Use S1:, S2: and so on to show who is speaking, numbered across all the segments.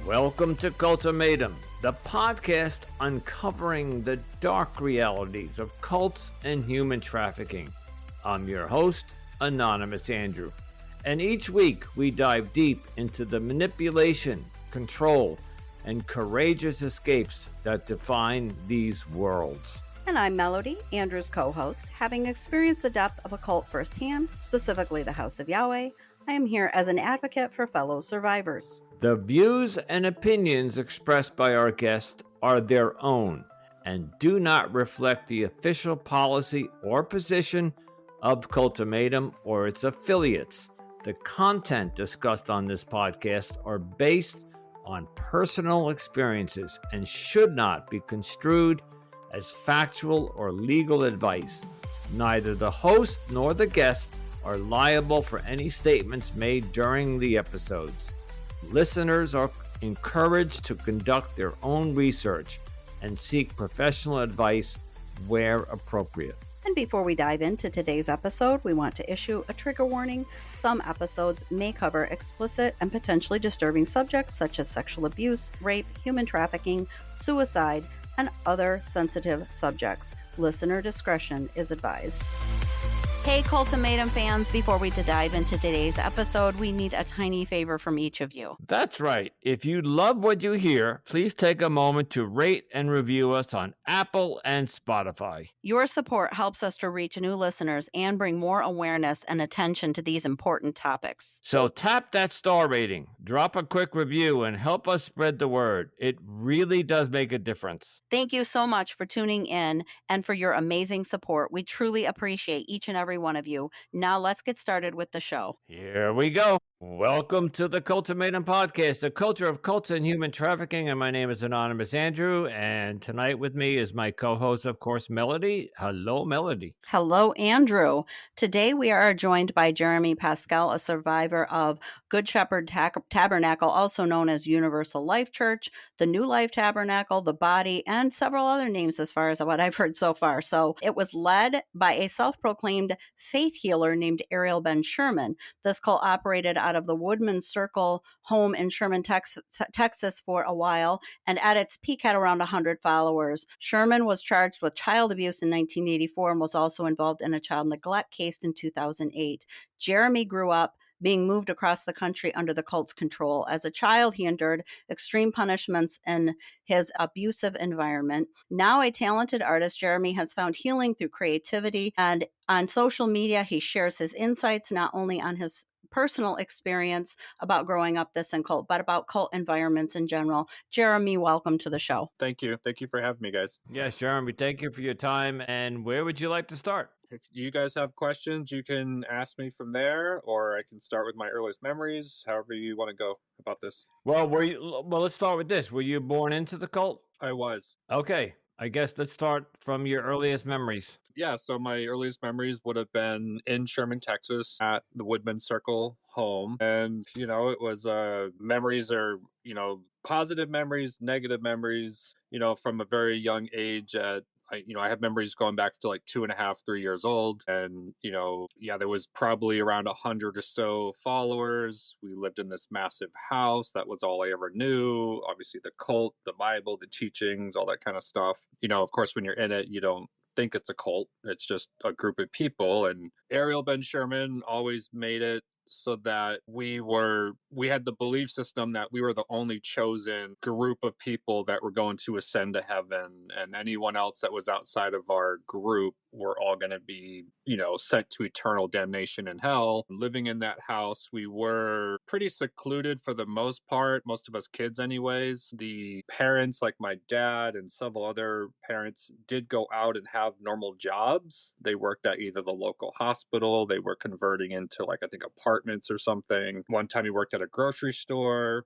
S1: Welcome to Cultimatum, the podcast uncovering the dark realities of cults and human trafficking. I'm your host, Anonymous Andrew, and each week we dive deep into the manipulation, control, and courageous escapes that define these worlds.
S2: And I'm Melody, Andrew's co-host. Having experienced the depth of a cult firsthand, specifically the House of Yahweh, I am here as an advocate for fellow survivors.
S1: The views and opinions expressed by our guests are their own and do not reflect the official policy or position of Cultimatum or its affiliates. The content discussed on this podcast are based on personal experiences and should not be construed as factual or legal advice. Neither the host nor the guest are liable for any statements made during the episodes. Listeners are encouraged to conduct their own research and seek professional advice where appropriate.
S2: And before we dive into today's episode, we want to issue a trigger warning. Some episodes may cover explicit and potentially disturbing subjects such as sexual abuse, rape, human trafficking, suicide, and other sensitive subjects. Listener discretion is advised. Hey, Cultimatum fans, before we dive into today's episode, we need a tiny favor from each of you.
S1: That's right. If you love what you hear, please take a moment to rate and review us on Apple and Spotify.
S2: Your support helps us to reach new listeners and bring more awareness and attention to these important topics.
S1: So tap that star rating, drop a quick review, and help us spread the word. It really does make a difference.
S2: Thank you so much for tuning in and for your amazing support. We truly appreciate each and every one of you. Now let's get started with the show.
S1: Here we go. Welcome to the Cultimatum Podcast, the culture of cults and human trafficking. And my name is Anonymous Andrew. And tonight with me is my co-host, of course, Melody. Hello, Melody.
S2: Hello, Andrew. Today we are joined by Jeremy Pascal, a survivor of Good Shepherd Tabernacle, also known as Universal Life Church, the New Life Tabernacle, the Body, and several other names as far as what I've heard so far. So it was led by a self-proclaimed faith healer named Ariel Sherman. This cult operated out of the Woodman Circle home in Sherman, Texas for a while, and at its peak had around 100 followers. Sherman was charged with child abuse in 1984 and was also involved in a child neglect case in 2008. Jeremy grew up being moved across the country under the cult's control. As a child, he endured extreme punishments in his abusive environment. Now a talented artist, Jeremy has found healing through creativity, and on social media, he shares his insights not only on his personal experience about growing up this in cult, but about cult environments in general. Jeremy, welcome to the show.
S3: Thank you. Thank you for having me, guys.
S1: Yes, Jeremy, thank you for your time. And where would you like to start?
S3: If you guys have questions, you can ask me from there, or I can start with my earliest memories, however you want to go about this.
S1: Well, let's start with this. Were you born into the cult?
S3: I was.
S1: Okay. I guess let's start from your earliest memories.
S3: Yeah, so my earliest memories would have been in Sherman, Texas at the Woodman Circle home. And, it was memories are, positive memories, negative memories, from a very young age I have memories going back to like 2.5, 3 years old. And, there was probably around 100 or so followers. We lived in this massive house. That was all I ever knew. Obviously the cult, the Bible, the teachings, all that kind of stuff. Of course, when you're in it, you don't think it's a cult. It's just a group of people. And Ariel Sherman always made it so that we had the belief system that we were the only chosen group of people that were going to ascend to heaven, and anyone else that was outside of our group were all going to be, sent to eternal damnation in hell. Living in that house, we were pretty secluded for the most part, most of us kids anyways. The parents, like my dad and several other parents, did go out and have normal jobs. They worked at either the local hospital, they were converting into I think apartments or something. One time he worked at a grocery store.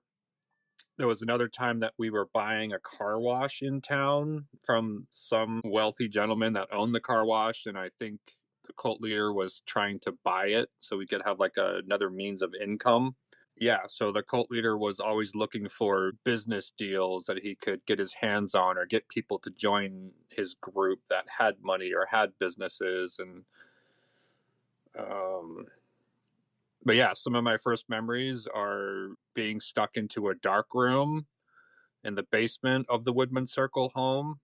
S3: There was another time that we were buying a car wash in town from some wealthy gentleman that owned the car wash, and I think the cult leader was trying to buy it so we could have another means of income. Yeah, so the cult leader was always looking for business deals that he could get his hands on or get people to join his group that had money or had businesses. And but yeah, some of my first memories are being stuck into a dark room in the basement of the Woodman Circle home.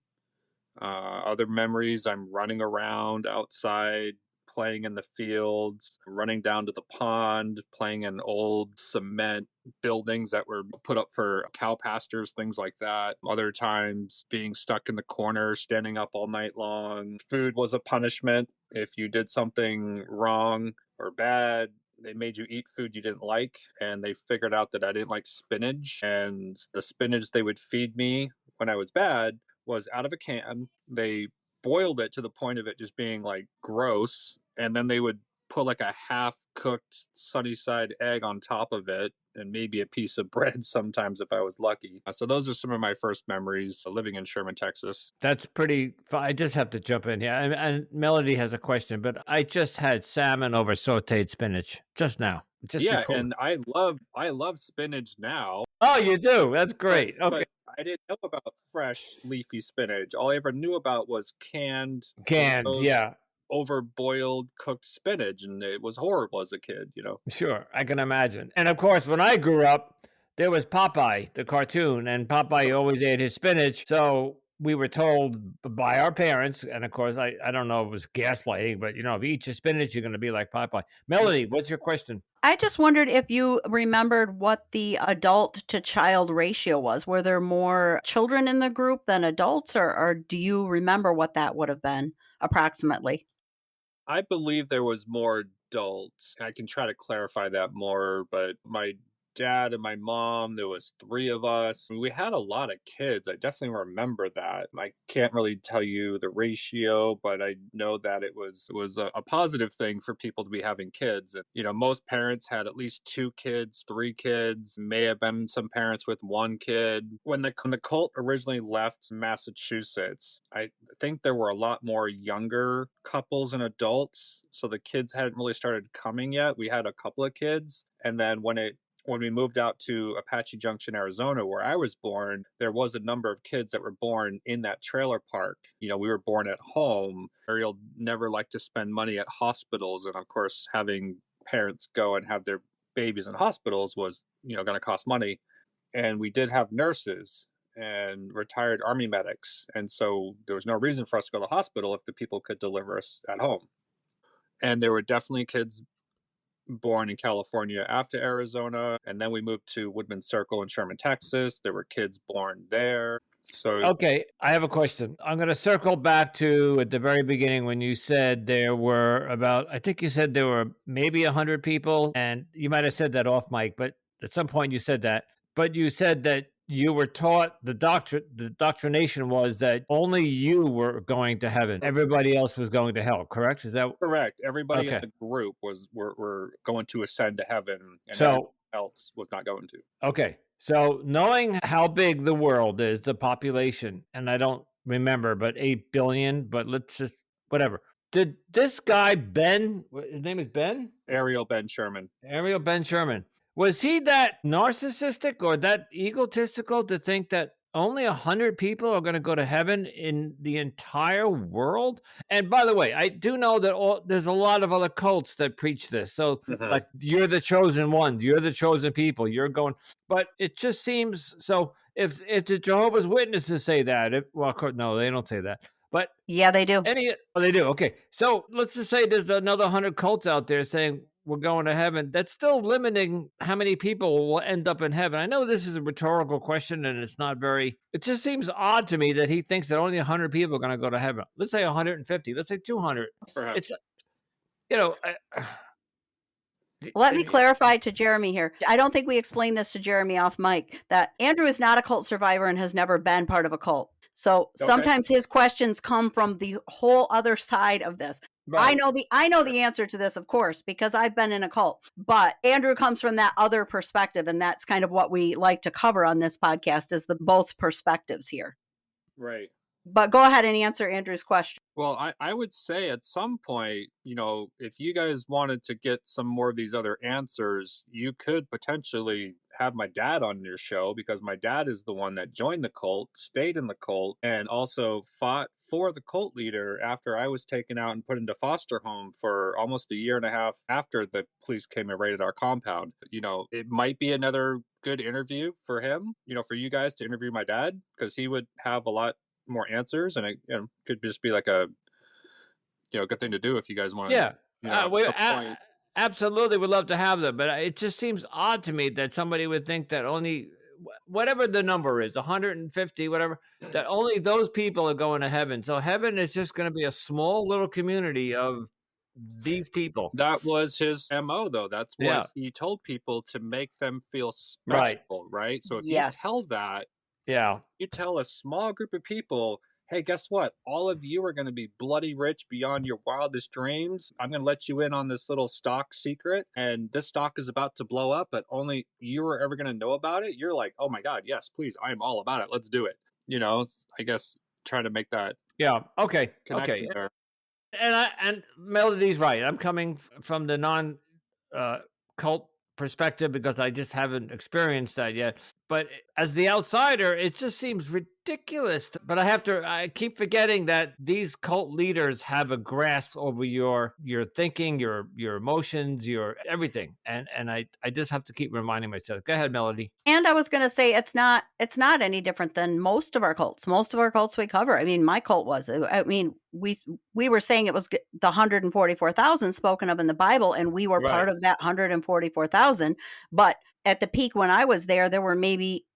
S3: Other memories, I'm running around outside, playing in the fields, running down to the pond, playing in old cement buildings that were put up for cow pastures, things like that. Other times being stuck in the corner, standing up all night long. Food was a punishment. If you did something wrong or bad, they made you eat food you didn't like, and they figured out that I didn't like spinach, and the spinach they would feed me when I was bad was out of a can. They boiled it to the point of it just being like gross, and then they would put like a half cooked sunny side egg on top of it and maybe a piece of bread sometimes if I was lucky. So those are some of my first memories living in Sherman, Texas.
S1: That's pretty fun. I just have to jump in here. And Melody has a question, but I just had salmon over sauteed spinach just now. Just
S3: Yeah,
S1: before.
S3: and I love spinach now.
S1: Oh, you do? That's great. Okay.
S3: But I didn't know about fresh leafy spinach. All I ever knew about was canned,
S1: Canned, yeah.
S3: overboiled cooked spinach, and it was horrible as a kid, you know.
S1: Sure, I can imagine. And of course, when I grew up, there was Popeye, the cartoon, and Popeye always ate his spinach. So we were told by our parents, and of course, I don't know if it was gaslighting, but if you eat your spinach, you're going to be like Popeye. Melody, what's your question?
S2: I just wondered if you remembered what the adult to child ratio was. Were there more children in the group than adults, or do you remember what that would have been approximately?
S3: I believe there was more adults. I can try to clarify that more, but my dad and my mom, there was three of us. We had a lot of kids. I definitely remember that. I can't really tell you the ratio, but I know that it was a positive thing for people to be having kids. And most parents had at least two kids, three kids. May have been some parents with one kid. When the cult originally left Massachusetts, I think there were a lot more younger couples and adults, so the kids hadn't really started coming yet. We had a couple of kids, and then when we moved out to Apache Junction, Arizona, where I was born, there was a number of kids that were born in that trailer park. We were born at home. Ariel never liked to spend money at hospitals, and of course, having parents go and have their babies in hospitals was, going to cost money. And we did have nurses and retired Army medics, and so there was no reason for us to go to the hospital if the people could deliver us at home. And there were definitely kids born in California after Arizona, and then we moved to Woodman Circle in Sherman, Texas. There were kids born there. So
S1: Okay, I have a question. I'm going to circle back to at the very beginning when you said there were I think you said there were maybe 100 people, and you might have said that off mic, but at some point you said that. But you said that you were taught the doctrination was that only you were going to heaven. Everybody else was going to hell, correct? Is that
S3: correct? Everybody in
S1: okay?
S3: the group were going to ascend to heaven, and
S1: So
S3: everyone else was not going to.
S1: okay. So knowing how big the world is, the population, and I don't remember, but 8 billion, but let's just whatever. Did this guy Ben, his name is Ben?
S3: Ariel Ben Sherman.
S1: Ariel Ben Sherman. Was he that narcissistic or that egotistical to think that only 100 people are going to go to heaven in the entire world? And by the way, I do know that there's a lot of other cults that preach this. So, like, you're the chosen ones, you're the chosen people, you're going. But it just seems so. If the Jehovah's Witnesses say that, well, no, they don't say that. But
S2: yeah, they do.
S1: They do. Okay. So let's just say there's another 100 cults out there saying we're going to heaven. That's still limiting how many people will end up in heaven. I know this is a rhetorical question and it just seems odd to me that he thinks that only 100 people are going to go to heaven. Let's say 150. Let's say 200.
S3: Perhaps.
S1: It's, you know.
S2: Let me clarify to Jeremy here. I don't think we explained this to Jeremy off mic, that Andrew is not a cult survivor and has never been part of a cult. So sometimes his questions come from the whole other side of this. Right. I know the answer to this, of course, because I've been in a cult. But Andrew comes from that other perspective, and that's kind of what we like to cover on this podcast is the both perspectives here.
S3: Right.
S2: But go ahead and answer Andrew's question.
S3: Well, I would say at some point, if you guys wanted to get some more of these other answers, you could potentially have my dad on your show, because my dad is the one that joined the cult, stayed in the cult, and also fought for the cult leader after I was taken out and put into foster home for almost a year and a half after the police came and raided our compound. It might be another good interview for him, for you guys to interview my dad, because he would have a lot more answers, and it could just be like a good thing to do if you guys want to,
S1: Yeah, we
S3: appoint.
S1: absolutely would love to have them, but it just seems odd to me that somebody would think that only whatever the number is, 150, whatever, that only those people are going to heaven. So heaven is just going to be a small little community of these people.
S3: That was his MO, though. That's what
S1: Yeah,
S3: he told people, to make them feel
S1: right.
S3: special, right? So if you tell
S2: Yes.
S3: that,
S1: Yeah,
S3: you tell a small group of people, hey, guess what? All of you are going to be bloody rich beyond your wildest dreams. I'm going to let you in on this little stock secret, and this stock is about to blow up, but only you are ever going to know about it. You're like, oh my God, yes, please. I am all about it. Let's do it. I guess trying to make that
S1: yeah. Okay,
S3: connection
S1: okay.
S3: there.
S1: And Melody's right. I'm coming from the non cult perspective because I just haven't experienced that yet. But as the outsider, it just seems ridiculous. But I keep forgetting that these cult leaders have a grasp over your thinking, your emotions, your everything. And I just have to keep reminding myself. Go ahead, Melody.
S2: And I was going to say it's not any different than most of our cults. Most of our cults we cover. I mean, my cult was. I mean, we were saying it was the 144,000 spoken of in the Bible, and we were
S1: Right.
S2: part of that 144,000. But at the peak when I was there were maybe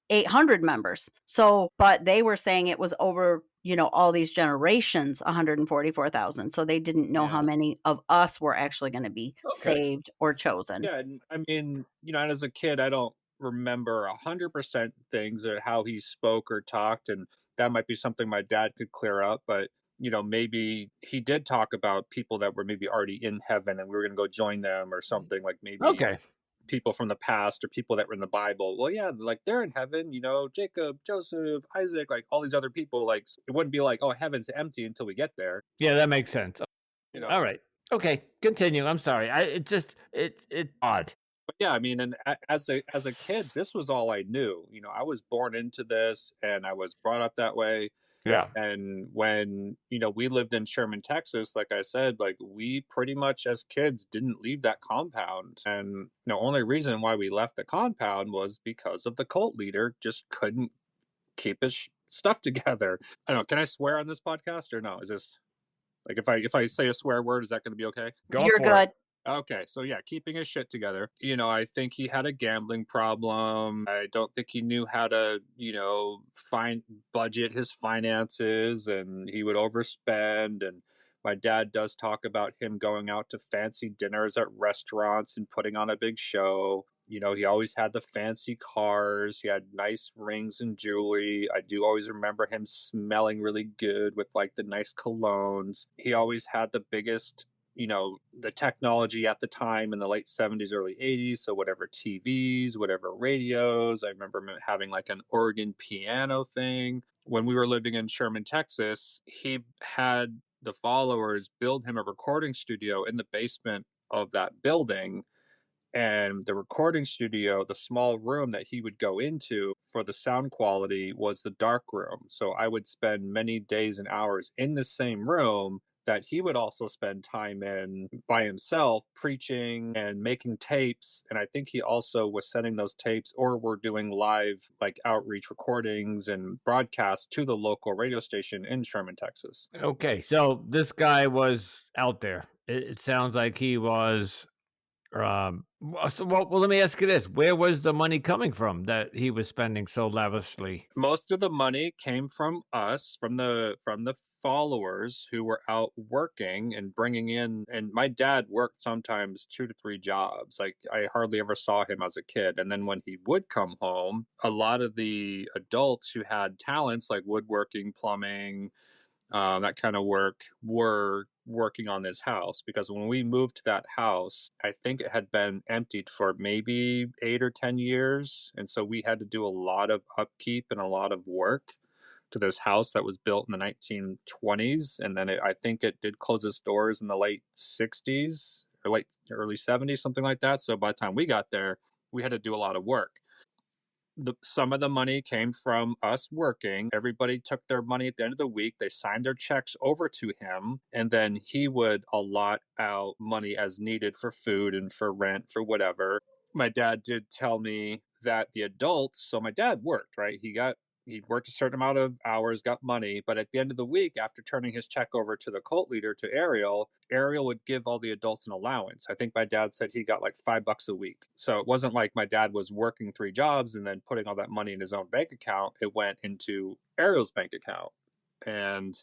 S2: 800 members. So, but they were saying it was over, all these generations, 144,000. So they didn't know how
S3: Yeah.
S2: many of us were actually going to be
S1: Okay.
S2: saved or chosen.
S3: Yeah. And I mean, and as a kid, I don't remember 100% things or how he spoke or talked. And that might be something my dad could clear up. But, maybe he did talk about people that were maybe already in heaven and we were going to go join them, or something, like maybe
S1: Okay.
S3: people from the past or people that were in the Bible. Well, yeah, like they're in heaven, Jacob, Joseph, Isaac, like all these other people. Like it wouldn't be like, oh, heaven's empty until we get there.
S1: Yeah, that makes sense.
S3: You know.
S1: All right. Okay. Continue. I'm sorry. It just it odd.
S3: But yeah, I mean, and as a kid, this was all I knew. I was born into this, and I was brought up that way.
S1: Yeah.
S3: And when, we lived in Sherman, Texas, like I said, like we pretty much as kids didn't leave that compound. And the only reason why we left the compound was because of the cult leader just couldn't keep his stuff together. I don't know. Can I swear on this podcast or no? Is this like, if I say a swear word, is that going to be okay?
S1: Go
S2: You're
S1: for
S2: good.
S1: it.
S3: Okay, so yeah, keeping his shit together. I think he had a gambling problem. I don't think he knew how to, budget his finances, and he would overspend. And my dad does talk about him going out to fancy dinners at restaurants and putting on a big show. He always had the fancy cars. He had nice rings and jewelry. I do always remember him smelling really good with like the nice colognes. He always had the biggest, the technology at the time in the late 70s, early 80s. So whatever TVs, whatever radios. I remember him having like an organ piano thing. When we were living in Sherman, Texas, he had the followers build him a recording studio in the basement of that building. And the recording studio, the small room that he would go into for the sound quality, was the dark room. So I would spend many days and hours in the same room that he would also spend time in by himself, preaching and making tapes. And I think he also was sending those tapes, or were doing live like outreach recordings and broadcasts to the local radio station in Sherman, Texas.
S1: Okay. So this guy was out there. It sounds like he was. Well, let me ask you this: where was the money coming from that he was spending so lavishly?
S3: Most of the money came from us, from the followers who were out working and bringing in. And my dad worked sometimes 2 to 3 jobs. Like I hardly ever saw him as a kid. And then when he would come home, a lot of the adults who had talents like woodworking, plumbing, that kind of work, were working on this house. Because when we moved to that house, I think it had been emptied for maybe 8 or 10 years. And so we had to do a lot of upkeep and a lot of work to this house that was built in the 1920s. And then I think it did close its doors in the late 60s or early 70s, something like that. So by the time we got there, we had to do a lot of work. Some of the money came from us working. Everybody took their money at the end of the week. They signed their checks over to him, and then he would allot out money as needed for food and for rent, for whatever. my dad did tell me that the adults, so my dad worked, right? He worked a certain amount of hours, got money, but at the end of the week, after turning his check over to the cult leader, to Ariel, Ariel would give all the adults an allowance. I think my dad said he got like $5 a week. So it wasn't like my dad was working 3 jobs and then putting all that money in his own bank account. It went into Ariel's bank account. And,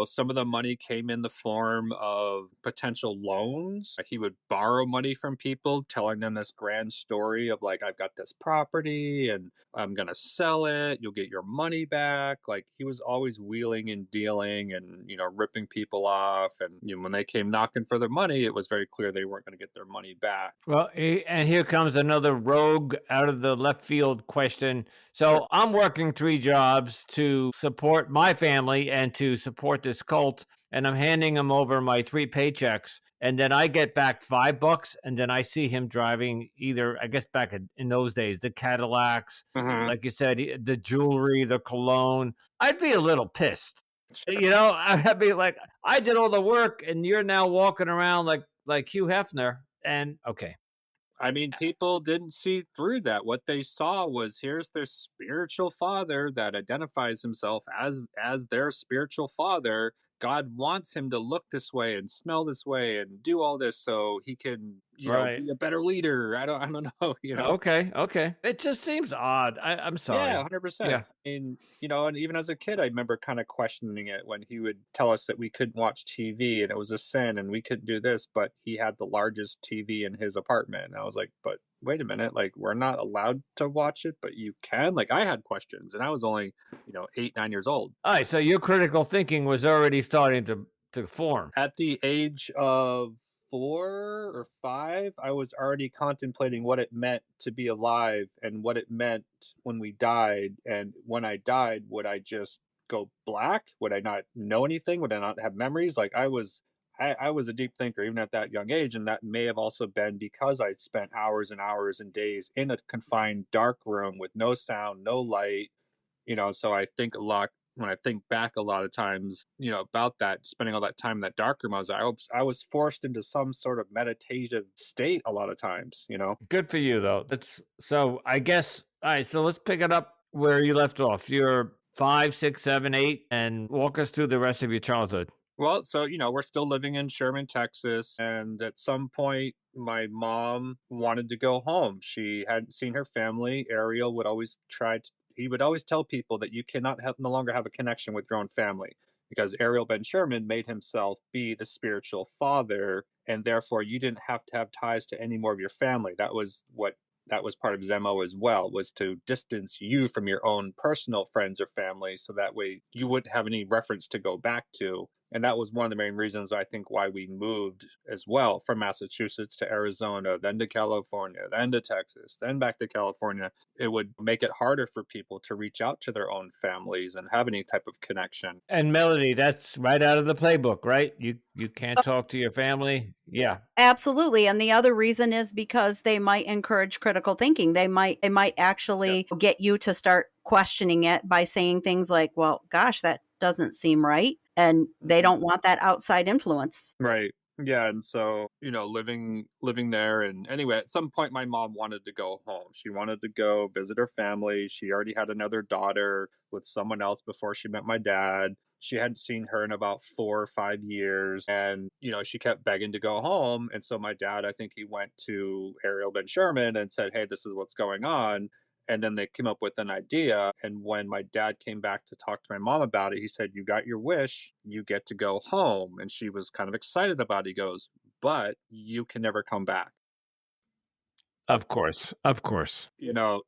S3: some of the money came in the form of potential loans. He would borrow money from people, telling them this grand story of like, I've got this property and I'm going to sell it. You'll get your money back. Like he was always wheeling and dealing and, ripping people off. And when they came knocking for their money, it was very clear they weren't going to get their money back.
S1: Well, and here comes another rogue out of the left field question.
S3: Sure.
S1: So I'm working 3 jobs to support my family and to support this cult, and I'm handing him over my 3 paychecks. And then I get back $5, and then I see him driving either, I guess back in those days, the Cadillacs, like you said, the jewelry, the cologne. I'd be a little pissed. I'd be like, I did all the work, and you're now walking around like Hugh Hefner. And okay.
S3: I mean, people didn't see through that. What they saw was here's their spiritual father that identifies himself as their spiritual father. God wants him to look this way and smell this way and do all this so he can,
S1: Right.
S3: be a better leader. I don't know.
S1: Okay. It just seems odd. I'm
S3: Yeah,
S1: sorry.
S3: 100%.
S1: Yeah.
S3: And, and even as a kid, I remember kind of questioning it when he would tell us that we couldn't watch TV and it was a sin and we couldn't do this, but he had the largest TV in his apartment. And I was like, but wait a minute, like we're not allowed to watch it, but you can. Like I had questions and I was only, 8, 9 years old.
S1: All right. So your critical thinking was already starting to form.
S3: At the age of 4 or 5, I was already contemplating what it meant to be alive and what it meant when we died. And when I died, would I just go black? Would I not know anything? Would I not have memories? Like I was a deep thinker even at that young age, and that may have also been because I spent hours and hours and days in a confined dark room with no sound, no light, so I think a lot when I think back a lot of times, about that, spending all that time in that dark room, I was forced into some sort of meditative state a lot of times.
S1: Good for you, though. So I guess, all right. So let's pick it up where you left off. You're 5, 6, 7, 8, and walk us through the rest of your childhood.
S3: Well, so, we're still living in Sherman, Texas. And at some point, my mom wanted to go home. She hadn't seen her family. Ariel would always he would always tell people that you cannot no longer have a connection with your own family because Ariel Ben Sherman made himself be the spiritual father. And therefore, you didn't have to have ties to any more of your family. That was part of Zemo as well, was to distance you from your own personal friends or family so that way you wouldn't have any reference to go back to. And that was one of the main reasons I think why we moved as well from Massachusetts to Arizona, then to California, then to Texas, then back to California. It would make it harder for people to reach out to their own families and have any type of connection.
S1: And Melody, that's right out of the playbook, right? You can't talk to your family. Yeah.
S2: Absolutely. And the other reason is because they might encourage critical thinking. They might actually get you to start questioning it by saying things like, well, gosh, that doesn't seem right. And they don't want that outside influence.
S3: Right. Yeah, and so, living there, and anyway, at some point my mom wanted to go home. She wanted to go visit her family. She already had another daughter with someone else before she met my dad. She hadn't seen her in about 4 or 5 years, and she kept begging to go home. And so my dad, I think he went to Ariel Ben Sherman and said, "Hey, this is what's going on." And then they came up with an idea. And when my dad came back to talk to my mom about it, he said, "You got your wish. You get to go home." And she was kind of excited about it. He goes, "But you can never come back."
S1: Of course. Of course.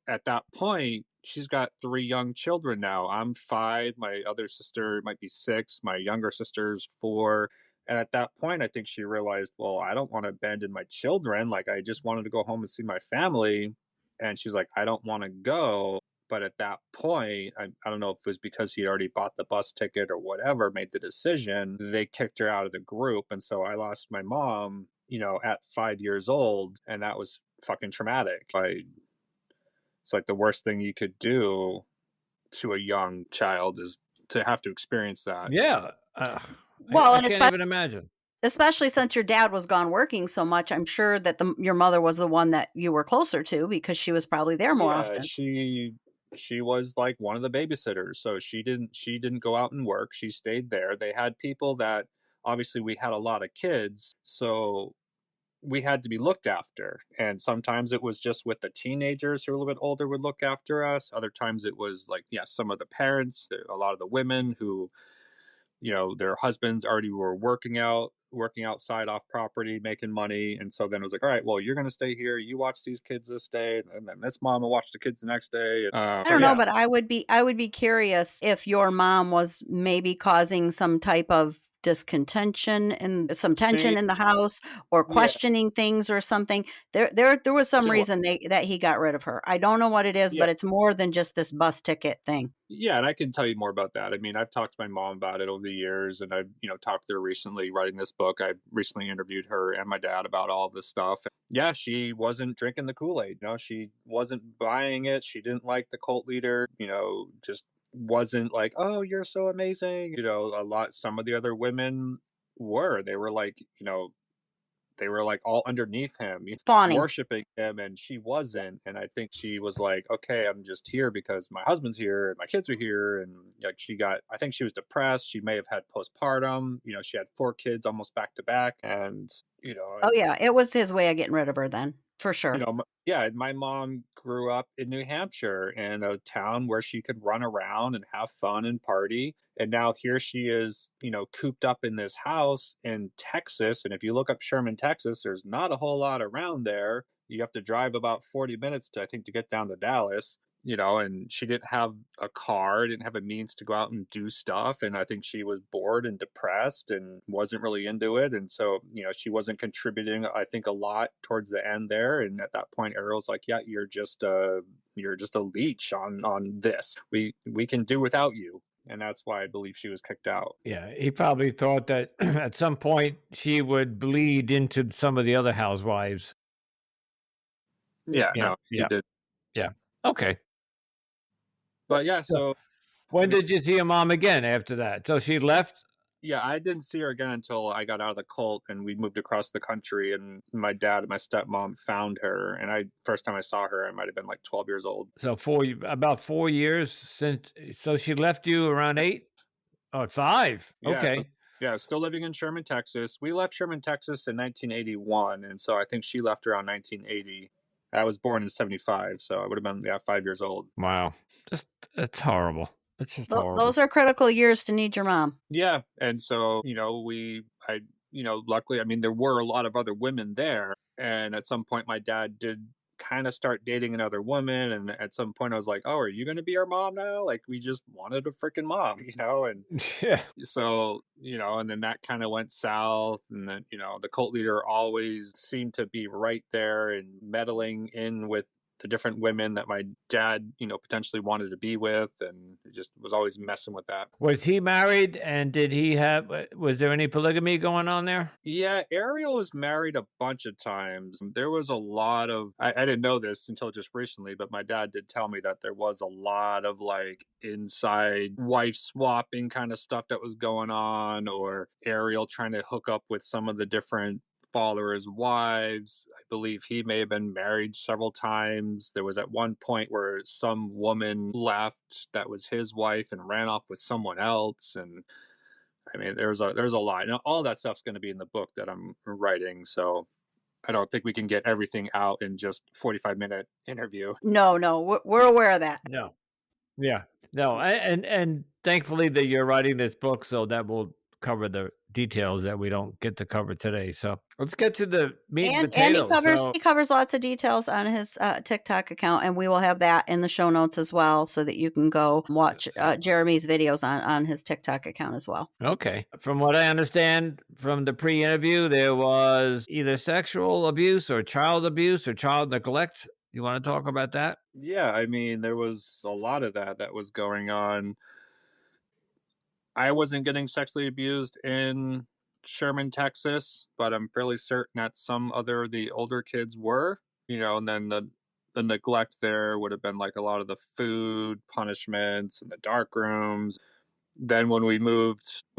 S3: At that point, she's got 3 young children now. I'm 5. My other sister might be 6. My younger sister's 4. And at that point, I think she realized, well, I don't want to abandon my children. Like, I just wanted to go home and see my family. And she's like, I don't want to go. But at that point, I don't know if it was because he already bought the bus ticket or whatever, made the decision, they kicked her out of the group. And so I lost my mom, at 5 years old. And that was fucking traumatic. It's like the worst thing you could do to a young child is to have to experience that.
S1: Yeah.
S2: Well,
S1: I
S2: and
S1: can't even imagine.
S2: Especially since your dad was gone working so much, I'm sure that your mother was the one that you were closer to because she was probably there more
S3: Yeah,
S2: often.
S3: she was like one of the babysitters, so she didn't go out and work. She stayed there. They had people that obviously we had a lot of kids, so we had to be looked after. And sometimes it was just with the teenagers who were a little bit older would look after us. Other times it was like, yeah, some of the parents, a lot of the women who, their husbands already were working outside off property, making money. And so then it was like, all right, well, you're going to stay here. You watch these kids this day. And then this mom will watch the kids the next day.
S2: I
S3: So
S2: don't know,
S3: yeah,
S2: but I would be curious if your mom was maybe causing some type of discontention and some tension
S3: see,
S2: in the house or
S3: yeah,
S2: questioning things or something. There was some
S3: she was.
S2: reason that he got rid of her. I don't know what it is,
S3: Yeah.
S2: but it's more than just this bus ticket thing.
S3: Yeah, and I can tell you more about that. I mean, I've talked to my mom about it over the years, and I've talked to her recently writing this book. I recently interviewed her and my dad about all this stuff. Yeah, she wasn't drinking the Kool-Aid. She wasn't buying it. She didn't like the cult leader. Just wasn't like, oh, you're so amazing. Some of the other women were. They were like all underneath him,
S2: Fawning.
S3: worshiping him, and she wasn't. And I think she was like, okay, I'm just here because my husband's here and my kids are here. And like I think she was depressed. She may have had postpartum. She had 4 kids almost back to back. And,
S2: Oh yeah, it was his way of getting rid of her then, for sure.
S3: yeah, my mom grew up in New Hampshire in a town where she could run around and have fun and party. And now here she is, cooped up in this house in Texas. And if you look up Sherman, Texas, there's not a whole lot around there. You have to drive about 40 minutes I think, to get down to Dallas. And she didn't have a car, didn't have a means to go out and do stuff. And I think she was bored and depressed and wasn't really into it. And so, she wasn't contributing, I think, a lot towards the end there. And at that point, Ariel's like, yeah, you're just a leech on this. We can do without you. And that's why I believe she was kicked out.
S1: Yeah, he probably thought that at some point she would bleed into some of the other housewives.
S3: Yeah,
S1: Yeah,
S3: no, he
S1: yeah,
S3: did.
S1: yeah. Okay.
S3: But yeah,
S1: So
S3: so I
S1: when
S3: mean,
S1: did you see your mom again after that? So she left?
S3: yeah, I didn't see her again until I got out of the cult and we moved across the country. And my dad and my stepmom found her. And first time I saw her, I might have been like 12 years old.
S1: So about 4 years since. So she left you around 8? Oh, 5.
S3: Yeah,
S1: Okay.
S3: yeah, still living in Sherman, Texas. We left Sherman, Texas in 1981. And so I think she left around 1980. I was born in 75. So I would have been, 5 years old.
S1: Wow. Just it's horrible. It's just horrible.
S2: Those are critical years to need your mom.
S3: Yeah. And so, luckily, I mean, there were a lot of other women there. And at some point, my dad did kind of start dating another woman. And at some point, I was like, oh, are you going to be our mom now? Like, we just wanted a freaking mom, And
S1: Yeah.
S3: so, and then that kind of went south. And then, the cult leader always seemed to be right there and meddling in with the different women that my dad, potentially wanted to be with, and just was always messing with that.
S1: Was he married, and was there any polygamy going on there?
S3: Yeah, Ariel was married a bunch of times. There was a lot of, I didn't know this until just recently, but my dad did tell me that there was a lot of like inside wife swapping kind of stuff that was going on, or Ariel trying to hook up with some of the different followers' wives. I believe he may have been married several times. There was at one point where some woman left that was his wife and ran off with someone else. And I mean, there's a lot. Now, all that stuff's going to be in the book that I'm writing, so I don't think we can get everything out in just 45-minute interview.
S2: No, we're aware of that.
S1: No. Yeah. No. And thankfully that you're writing this book, so that will cover the details that we don't get to cover today. So let's get to the meat and
S2: And he
S1: potatoes.
S2: covers lots of details on his TikTok account, and we will have that in the show notes as well, so that you can go watch Jeremy's videos on his TikTok account as well.
S1: Okay. From what I understand from the pre-interview, there was either sexual abuse or child neglect. You want to talk about that?
S3: Yeah, I mean, there was a lot of that was going on. I wasn't getting sexually abused in Sherman, Texas, but I'm fairly certain that some other the older kids were. And then the neglect there would have been like a lot of the food punishments and the dark rooms. Then when we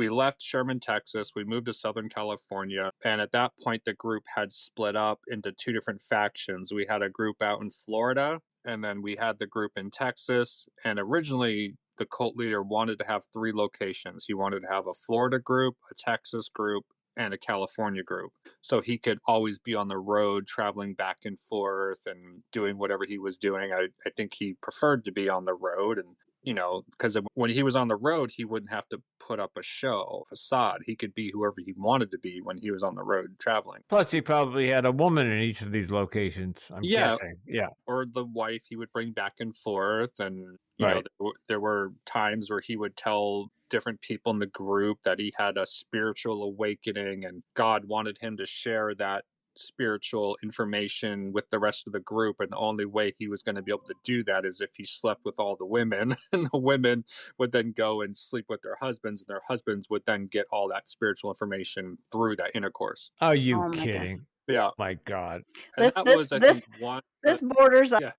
S3: left Sherman, Texas, we moved to Southern California. And at that point, the group had split up into two different factions. We had a group out in Florida, and then we had the group in Texas. And originally, the cult leader wanted to have three locations. He wanted to have a Florida group, a Texas group, and a California group. So he could always be on the road, traveling back and forth and doing whatever he was doing. I think he preferred to be on the road. And because when he was on the road, he wouldn't have to put up a show, facade. He could be whoever he wanted to be when he was on the road traveling.
S1: Plus, he probably had a woman in each of these locations, I'm guessing. Yeah.
S3: Or the wife he would bring back and forth. And,
S1: Right.
S3: there were times where he would tell different people in the group that he had a spiritual awakening and God wanted him to share that spiritual information with the rest of the group, and the only way he was going to be able to do that is if he slept with all the women, and the women would then go and sleep with their husbands, and their husbands would then get all that spiritual information through that intercourse.
S1: Are you
S2: Oh my God.
S1: kidding?
S3: Yeah.
S1: My God.
S3: And that was, I think, one.
S2: This borders
S3: Yeah.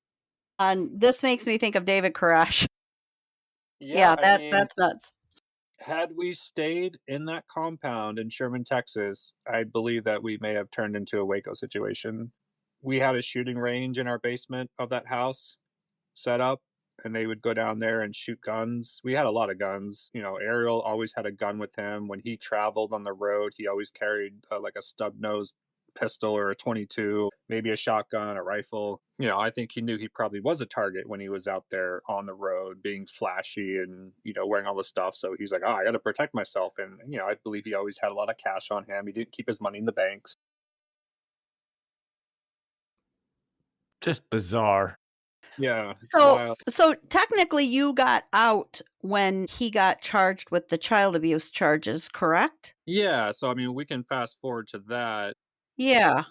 S2: on. This makes me think of David Koresh.
S3: Yeah, I mean,
S2: that's nuts.
S3: had we stayed in that compound in Sherman, Texas, I believe that we may have turned into a Waco situation. We had a shooting range in our basement of that house set up, and they would go down there and shoot guns. We had a lot of guns. Ariel always had a gun with him. When he traveled on the road, he always carried like a stub nose pistol or a 22, maybe a shotgun, a rifle. I think he knew he probably was a target when he was out there on the road being flashy and, wearing all this stuff. So he's like, oh, I got to protect myself. And, I believe he always had a lot of cash on him. He didn't keep his money in the banks.
S1: Just bizarre.
S3: Yeah. It's wild.
S2: So technically you got out when he got charged with the child abuse charges, correct?
S3: Yeah. So, I mean, we can fast forward to that.
S2: Yeah.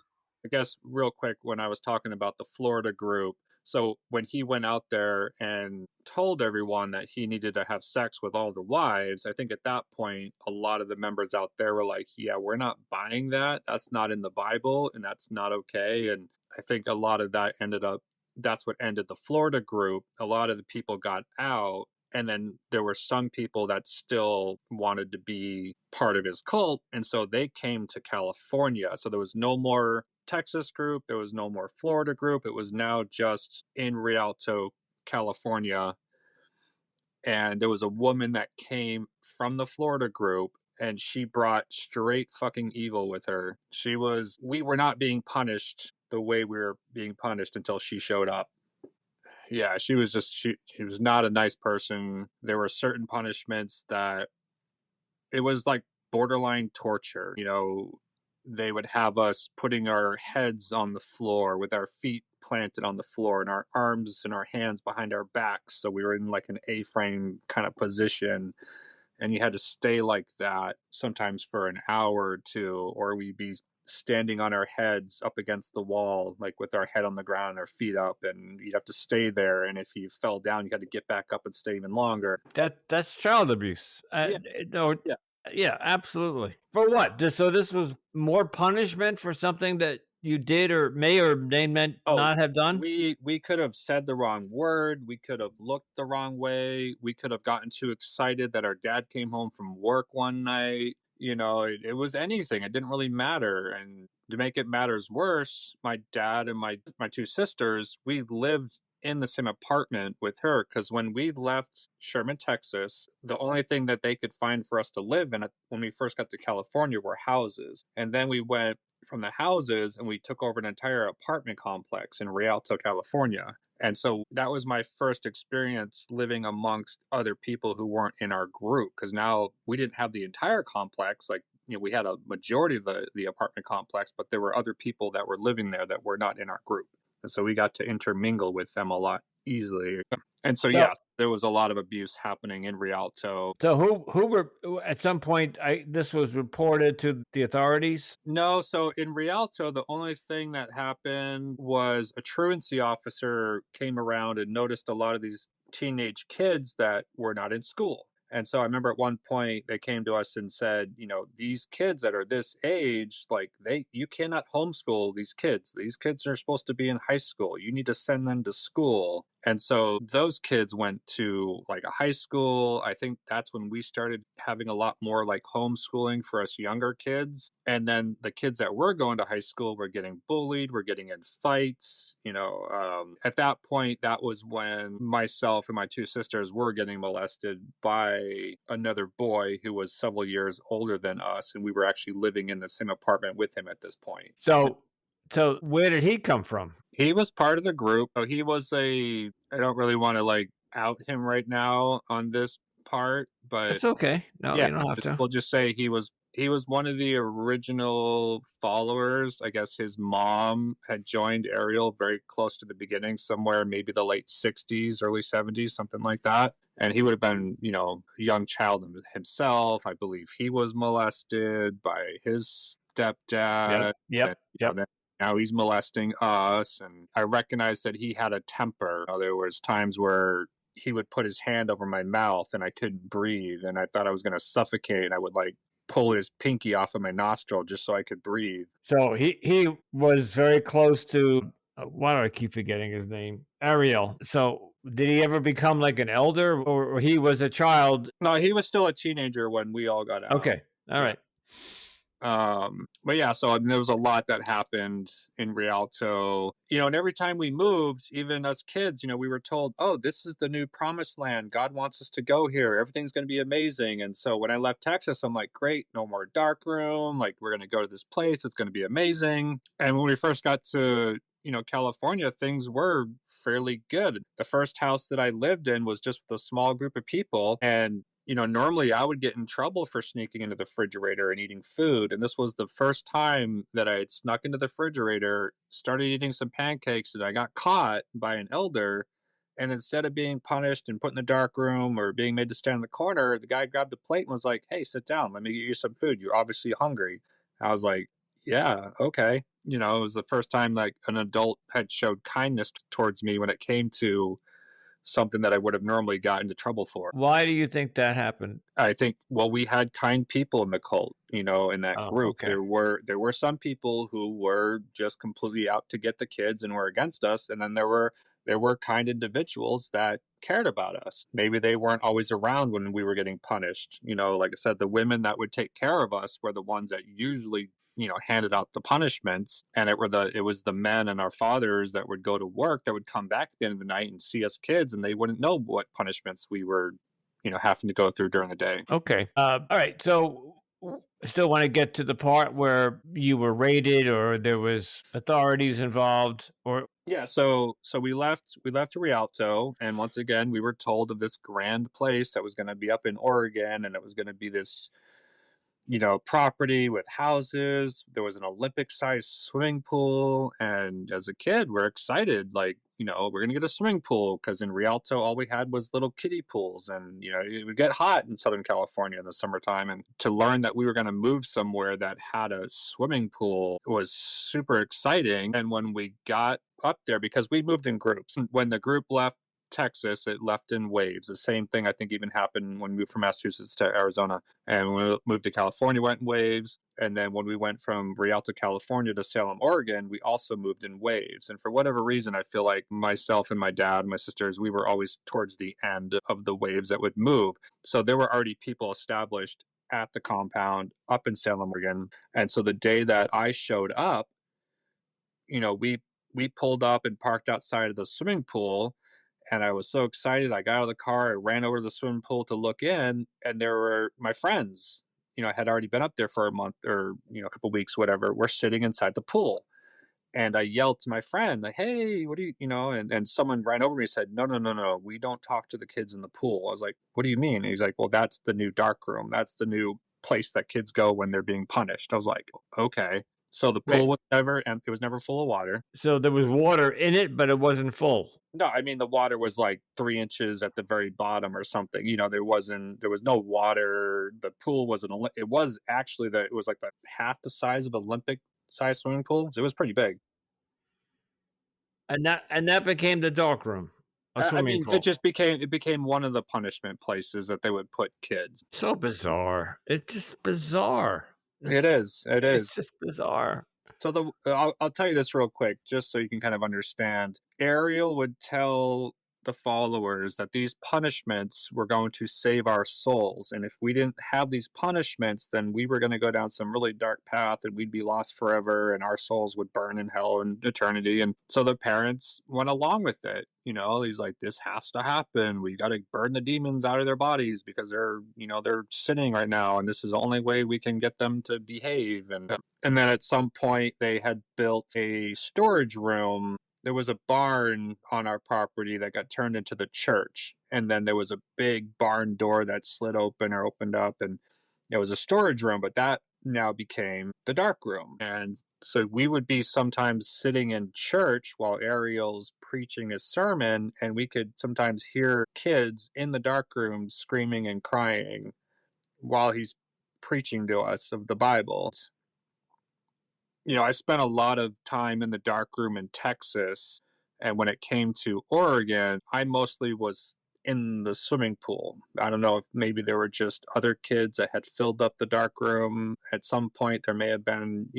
S3: I guess real quick, when I was talking about the Florida group, so when he went out there and told everyone that he needed to have sex with all the wives, I think at that point, a lot of the members out there were like, yeah, we're not buying that. That's not in the Bible and that's not okay. And I think a lot of that that's what ended the Florida group. A lot of the people got out. And then there were some people that still wanted to be part of his cult. And so they came to California. So there was no more Texas group. There was no more Florida group. It was now just in Rialto, California. And there was a woman that came from the Florida group, and she brought straight fucking evil with her. We were not being punished the way we were being punished until she showed up. Yeah, she was not a nice person. There were certain punishments that it was like borderline torture. They would have us putting our heads on the floor with our feet planted on the floor and our arms and our hands behind our backs. So we were in like an A-frame kind of position. And you had to stay like that sometimes for an hour or two, or we'd be standing on our heads up against the wall, like with our head on the ground, our feet up, and you'd have to stay there. And if you fell down, you had to get back up and stay even longer.
S1: That's child abuse.
S3: Yeah.
S1: No,
S3: Yeah.
S1: Yeah, absolutely. For what? So this was more punishment for something that you did or may not have done?
S3: We could have said the wrong word. We could have looked the wrong way. We could have gotten too excited that our dad came home from work one night. It was anything. It didn't really matter. And to make it matters worse, my dad and my two sisters, we lived in the same apartment with her, because when we left Sherman, Texas, the only thing that they could find for us to live in when we first got to California were houses. And then we went from the houses and we took over an entire apartment complex in Rialto, California. And so that was my first experience living amongst other people who weren't in our group, because now we didn't have the entire complex. Like, we had a majority of the apartment complex, but there were other people that were living there that were not in our group. And so we got to intermingle with them a lot easily. And so, yeah, there was a lot of abuse happening in Rialto.
S1: So who were at some point? This was reported to the authorities.
S3: No, so in Rialto, the only thing that happened was a truancy officer came around and noticed a lot of these teenage kids that were not in school. And so I remember at one point they came to us and said, these kids that are this age, like you cannot homeschool these kids. These kids are supposed to be in high school. You need to send them to school. And so those kids went to like a high school. I think that's when we started having a lot more like homeschooling for us younger kids. And then the kids that were going to high school were getting bullied, were getting in fights. At that point, that was when myself and my two sisters were getting molested by another boy who was several years older than us. And we were actually living in the same apartment with him at this point.
S1: So where did he come from?
S3: He was part of the group. So he was I don't really want to like out him right now on this part, but
S1: It's okay. No,
S3: yeah,
S1: you don't have to.
S3: we'll just say he was one of the original followers. I guess his mom had joined Ariel very close to the beginning, somewhere maybe the late 60s, early 70s, something like that. And he would have been, a young child himself. I believe he was molested by his stepdad.
S1: Yep.
S3: Now he's molesting us, and I recognized that he had a temper. There was times where he would put his hand over my mouth and I couldn't breathe, and I thought I was going to suffocate, and I would like pull his pinky off of my nostril just so I could breathe.
S1: So he was very close to, why do I keep forgetting his name? Ariel. So did he ever become like an elder, or he was a child?
S3: No, he was still a teenager when we all got out.
S1: Okay. All right.
S3: But yeah, so there was a lot that happened in Rialto, and every time we moved, even us kids, we were told, oh, this is the new promised land. God wants us to go here. Everything's going to be amazing. And so when I left Texas, I'm like, great, no more dark room. Like, we're going to go to this place. It's going to be amazing. And when we first got to, California, things were fairly good. The first house that I lived in was just with a small group of people. And normally I would get in trouble for sneaking into the refrigerator and eating food. And this was the first time that I had snuck into the refrigerator, started eating some pancakes, and I got caught by an elder. And instead of being punished and put in the dark room or being made to stand in the corner, the guy grabbed a plate and was like, hey, sit down. Let me get you some food. You're obviously hungry. I was like, yeah, okay. It was the first time like an adult had showed kindness towards me when it came to something that I would have normally got into trouble for.
S1: Why do you think that happened?
S3: I think, well, we had kind people in the cult, in that group.
S1: Okay.
S3: There were some people who were just completely out to get the kids and were against us, and then there were kind individuals that cared about us. Maybe they weren't always around when we were getting punished. Like I said, the women that would take care of us were the ones that usually handed out the punishments, and it was the men and our fathers that would go to work that would come back at the end of the night and see us kids, and they wouldn't know what punishments we were having to go through during the day.
S1: Okay. All right. So still want to get to the part where you were raided or there was authorities involved, or
S3: yeah, so we left Rialto, and once again we were told of this grand place that was going to be up in Oregon, and it was going to be this property with houses. There was an Olympic-sized swimming pool, and as a kid, we're excited. Like, we're gonna get a swimming pool, because in Rialto, all we had was little kiddie pools, and it would get hot in Southern California in the summertime. And to learn that we were gonna move somewhere that had a swimming pool was super exciting. And when we got up there, because we moved in groups, when the group left Texas, it left in waves. The same thing I think even happened when we moved from Massachusetts to Arizona, and when we moved to California, went in waves. And then when we went from Rialto, California to Salem, Oregon, we also moved in waves. And for whatever reason, I feel like myself and my dad, my sisters, we were always towards the end of the waves that would move. So there were already people established at the compound up in Salem, Oregon. And so the day that I showed up, we pulled up and parked outside of the swimming pool. And I was so excited. I got out of the car, I ran over to the swimming pool to look in, and there were my friends. I had already been up there for a month or, a couple of weeks, whatever. We're sitting inside the pool. And I yelled to my friend, like, hey, what do you, and someone ran over me and said, no, we don't talk to the kids in the pool. I was like, what do you mean? And he's like, well, that's the new dark room. That's the new place that kids go when they're being punished. I was like, okay. So the pool was never full of water.
S1: So there was water in it, but it wasn't full.
S3: No, I mean, the water was like 3 inches at the very bottom or something. There was no water. The pool it was like half the size of an Olympic size swimming pool. So it was pretty big.
S1: And that became the dark room. Pool.
S3: It became one of the punishment places that they would put kids.
S1: So bizarre. It's just bizarre.
S3: It is.
S1: It's just bizarre.
S3: So I'll tell you this real quick, just so you can kind of understand. Ariel would tell the followers that these punishments were going to save our souls. And if we didn't have these punishments, then we were going to go down some really dark path and we'd be lost forever and our souls would burn in hell in eternity. And so the parents went along with it. He's like, this has to happen. We got to burn the demons out of their bodies because they're sinning right now. And this is the only way we can get them to behave. And then at some point they had built a storage room. There was a barn on our property that got turned into the church. And then there was a big barn door that slid open or opened up. And it was a storage room, but that now became the dark room. And so we would be sometimes sitting in church while Ariel's preaching his sermon, and we could sometimes hear kids in the dark room screaming and crying while he's preaching to us of the Bible. I spent a lot of time in the dark room in Texas, and when it came to Oregon, I mostly was in the swimming pool. I don't know if maybe there were just other kids that had filled up the dark room. At some point, there may have been,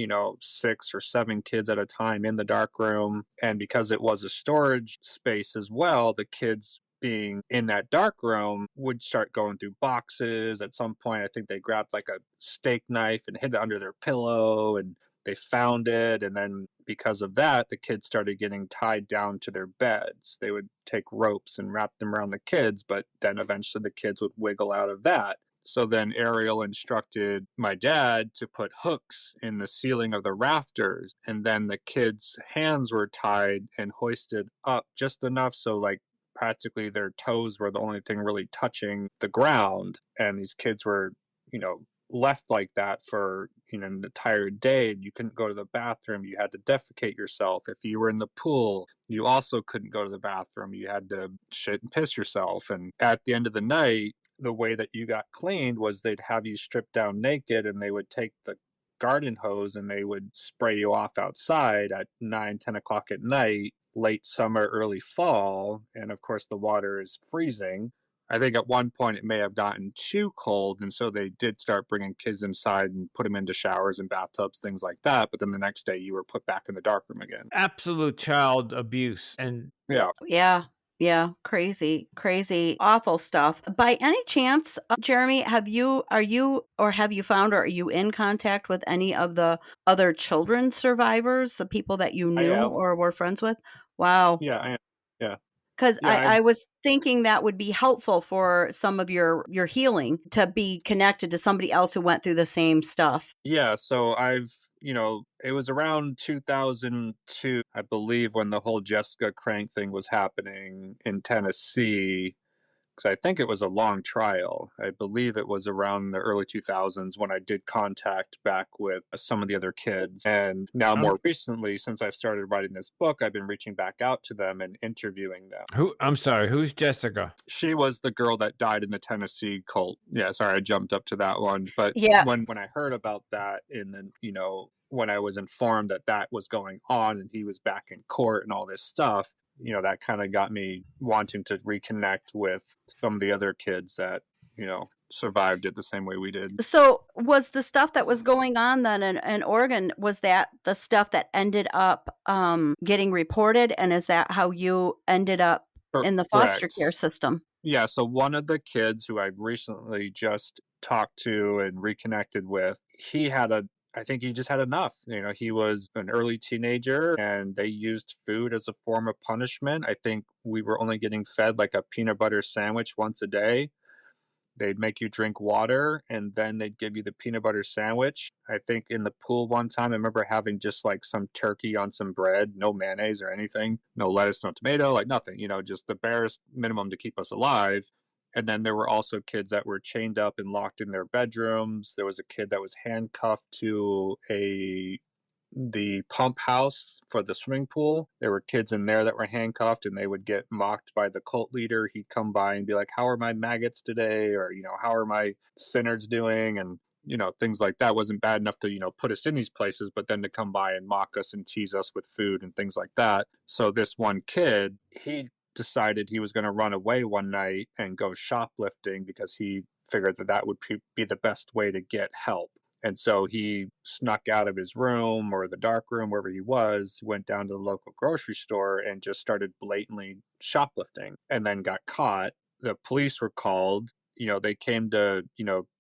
S3: 6 or 7 kids at a time in the dark room. And because it was a storage space as well, the kids being in that dark room would start going through boxes. At some point, I think they grabbed like a steak knife and hid it under their pillow, and they found it. And then because of that, the kids started getting tied down to their beds. They would take ropes and wrap them around the kids, but then eventually the kids would wiggle out of that. So then Ariel instructed my dad to put hooks in the ceiling of the rafters, and then the kids' hands were tied and hoisted up just enough so like practically their toes were the only thing really touching the ground. And these kids were, left like that for an entire day. You couldn't go to the bathroom. You had to defecate yourself. If you were in the pool, you also couldn't go to the bathroom. You had to shit and piss yourself. And at the end of the night, the way that you got cleaned was they'd have you stripped down naked, and they would take the garden hose and they would spray you off outside at 9-10 o'clock at night, late summer, early fall. And of course the water is freezing. I think at one point it may have gotten too cold, and so they did start bringing kids inside and put them into showers and bathtubs, things like that. But then the next day you were put back in the darkroom again.
S1: Absolute child abuse. And
S2: Yeah, crazy, awful stuff. By any chance, Jeremy, have you found, or are you in contact with any of the other children survivors, the people that you knew or were friends with? Wow.
S3: Yeah, I am. Yeah.
S2: Because I was thinking that would be helpful for some of your healing, to be connected to somebody else who went through the same stuff.
S3: Yeah, so it was around 2002, I believe, when the whole Jessica Crank thing was happening in Tennessee. Because I think it was a long trial. I believe it was around the early 2000s when I did contact back with some of the other kids. And now more recently, since I've started writing this book, I've been reaching back out to them and interviewing them.
S1: I'm sorry, who's Jessica?
S3: She was the girl that died in the Tennessee cult. Yeah, sorry, I jumped up to that one. But when I heard about that when I was informed that that was going on and he was back in court and all this stuff, that kind of got me wanting to reconnect with some of the other kids that, survived it the same way we did.
S2: So was the stuff that was going on then in Oregon, was that the stuff that ended up getting reported? And is that how you ended up in the foster care system?
S3: Yeah. So one of the kids who I recently just talked to and reconnected with, I think he just had enough. He was an early teenager and they used food as a form of punishment. I think we were only getting fed like a peanut butter sandwich once a day. They'd make you drink water and then they'd give you the peanut butter sandwich. I think in the pool one time, I remember having just like some turkey on some bread, no mayonnaise or anything, no lettuce, no tomato, like nothing, just the barest minimum to keep us alive. And then there were also kids that were chained up and locked in their bedrooms. There was a kid that was handcuffed to the pump house for the swimming pool. There were kids in there that were handcuffed and they would get mocked by the cult leader. He'd come by and be like, how are my maggots today? Or, how are my sinners doing? And, things like that. Wasn't bad enough to, put us in these places, but then to come by and mock us and tease us with food and things like that. So this one kid, he decided he was going to run away one night and go shoplifting because he figured that would be the best way to get help. And so he snuck out of his room or the dark room, wherever he was, went down to the local grocery store and just started blatantly shoplifting and then got caught. The police were called. They came to,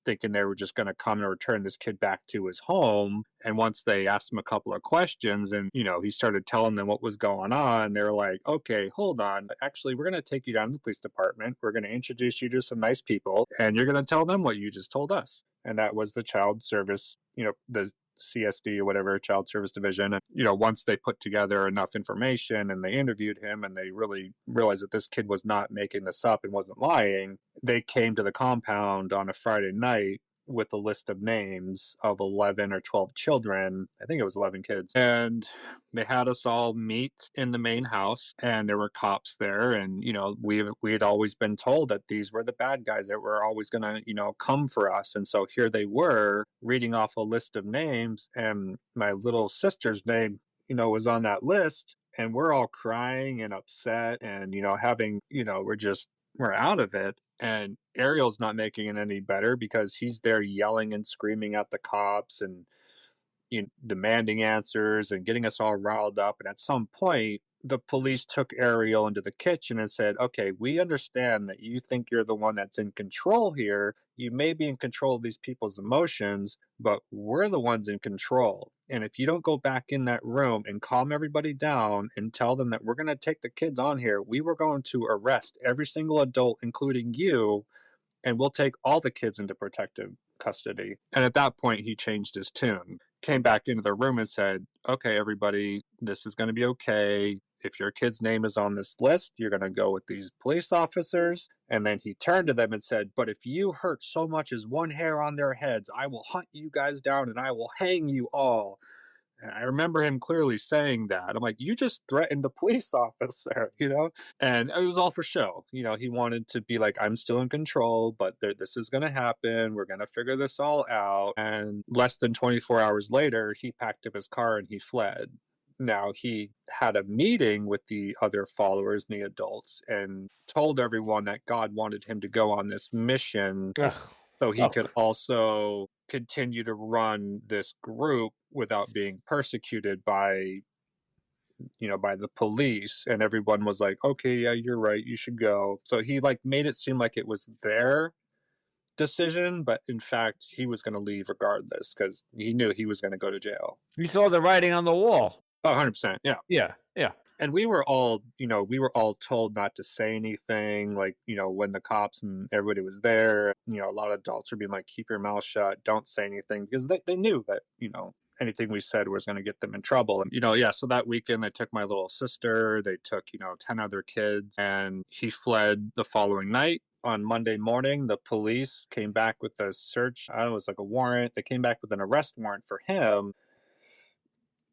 S3: thinking they were just going to come and return this kid back to his home. And once they asked him a couple of questions and, he started telling them what was going on, they were like, okay, hold on. Actually, we're going to take you down to the police department. We're going to introduce you to some nice people and you're going to tell them what you just told us. And that was the child service, the CSD or whatever, child service division. And, once they put together enough information and they interviewed him and they really realized that this kid was not making this up and wasn't lying, they came to the compound on a Friday night with a list of names of 11 or 12 children. I think it was 11 kids. And they had us all meet in the main house and there were cops there. And, we had always been told that these were the bad guys that were always going to, come for us. And so here they were reading off a list of names and my little sister's name, was on that list. And we're all crying and upset and, we're out of it. And Ariel's not making it any better because he's there yelling and screaming at the cops and demanding answers and getting us all riled up. And at some point, the police took Ariel into the kitchen and said, okay, we understand that you think you're the one that's in control here. You may be in control of these people's emotions, but we're the ones in control. And if you don't go back in that room and calm everybody down and tell them that we're going to take the kids on here, we were going to arrest every single adult, including you, and we'll take all the kids into protective custody. And at that point, he changed his tune, came back into the room and said, okay, everybody, this is going to be okay. If your kid's name is on this list, you're going to go with these police officers. And then he turned to them and said, but if you hurt so much as one hair on their heads, I will hunt you guys down and I will hang you all. And I remember him clearly saying that. I'm like, you just threatened a police officer, And it was all for show. He wanted to be like, I'm still in control, but this is going to happen. We're going to figure this all out. And less than 24 hours later, he packed up his car and he fled. Now, he had a meeting with the other followers and the adults and told everyone that God wanted him to go on this mission so he could also continue to run this group without being persecuted by the police. And everyone was like, okay, yeah, you're right, you should go. So he made it seem like it was their decision, but in fact he was going to leave regardless because he knew he was going to go to jail.
S1: You saw the writing on the wall.
S3: Oh, 100%.
S1: Yeah.
S3: And we were all told not to say anything, when the cops and everybody was there, a lot of adults were being like, keep your mouth shut, don't say anything, because they knew that, anything we said was going to get them in trouble. And, so that weekend they took my little sister, they took, 10 other kids, and he fled the following night. On Monday morning, the police came back with a search. It was like a warrant. They came back with an arrest warrant for him.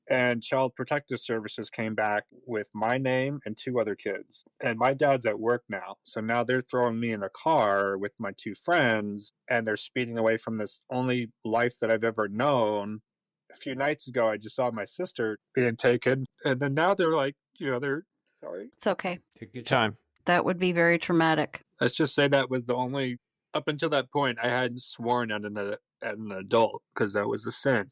S3: And Child Protective Services came back with my name and 2 other kids. And my dad's at work now. So now they're throwing me in the car with my 2 friends, and they're speeding away from this only life that I've ever known. A few nights ago, I just saw my sister being taken. And then now they're like, they're sorry.
S2: It's okay.
S1: Take your time.
S2: That would be very traumatic.
S3: Let's just say that was the only, up until that point, I hadn't sworn at an adult because that was a sin,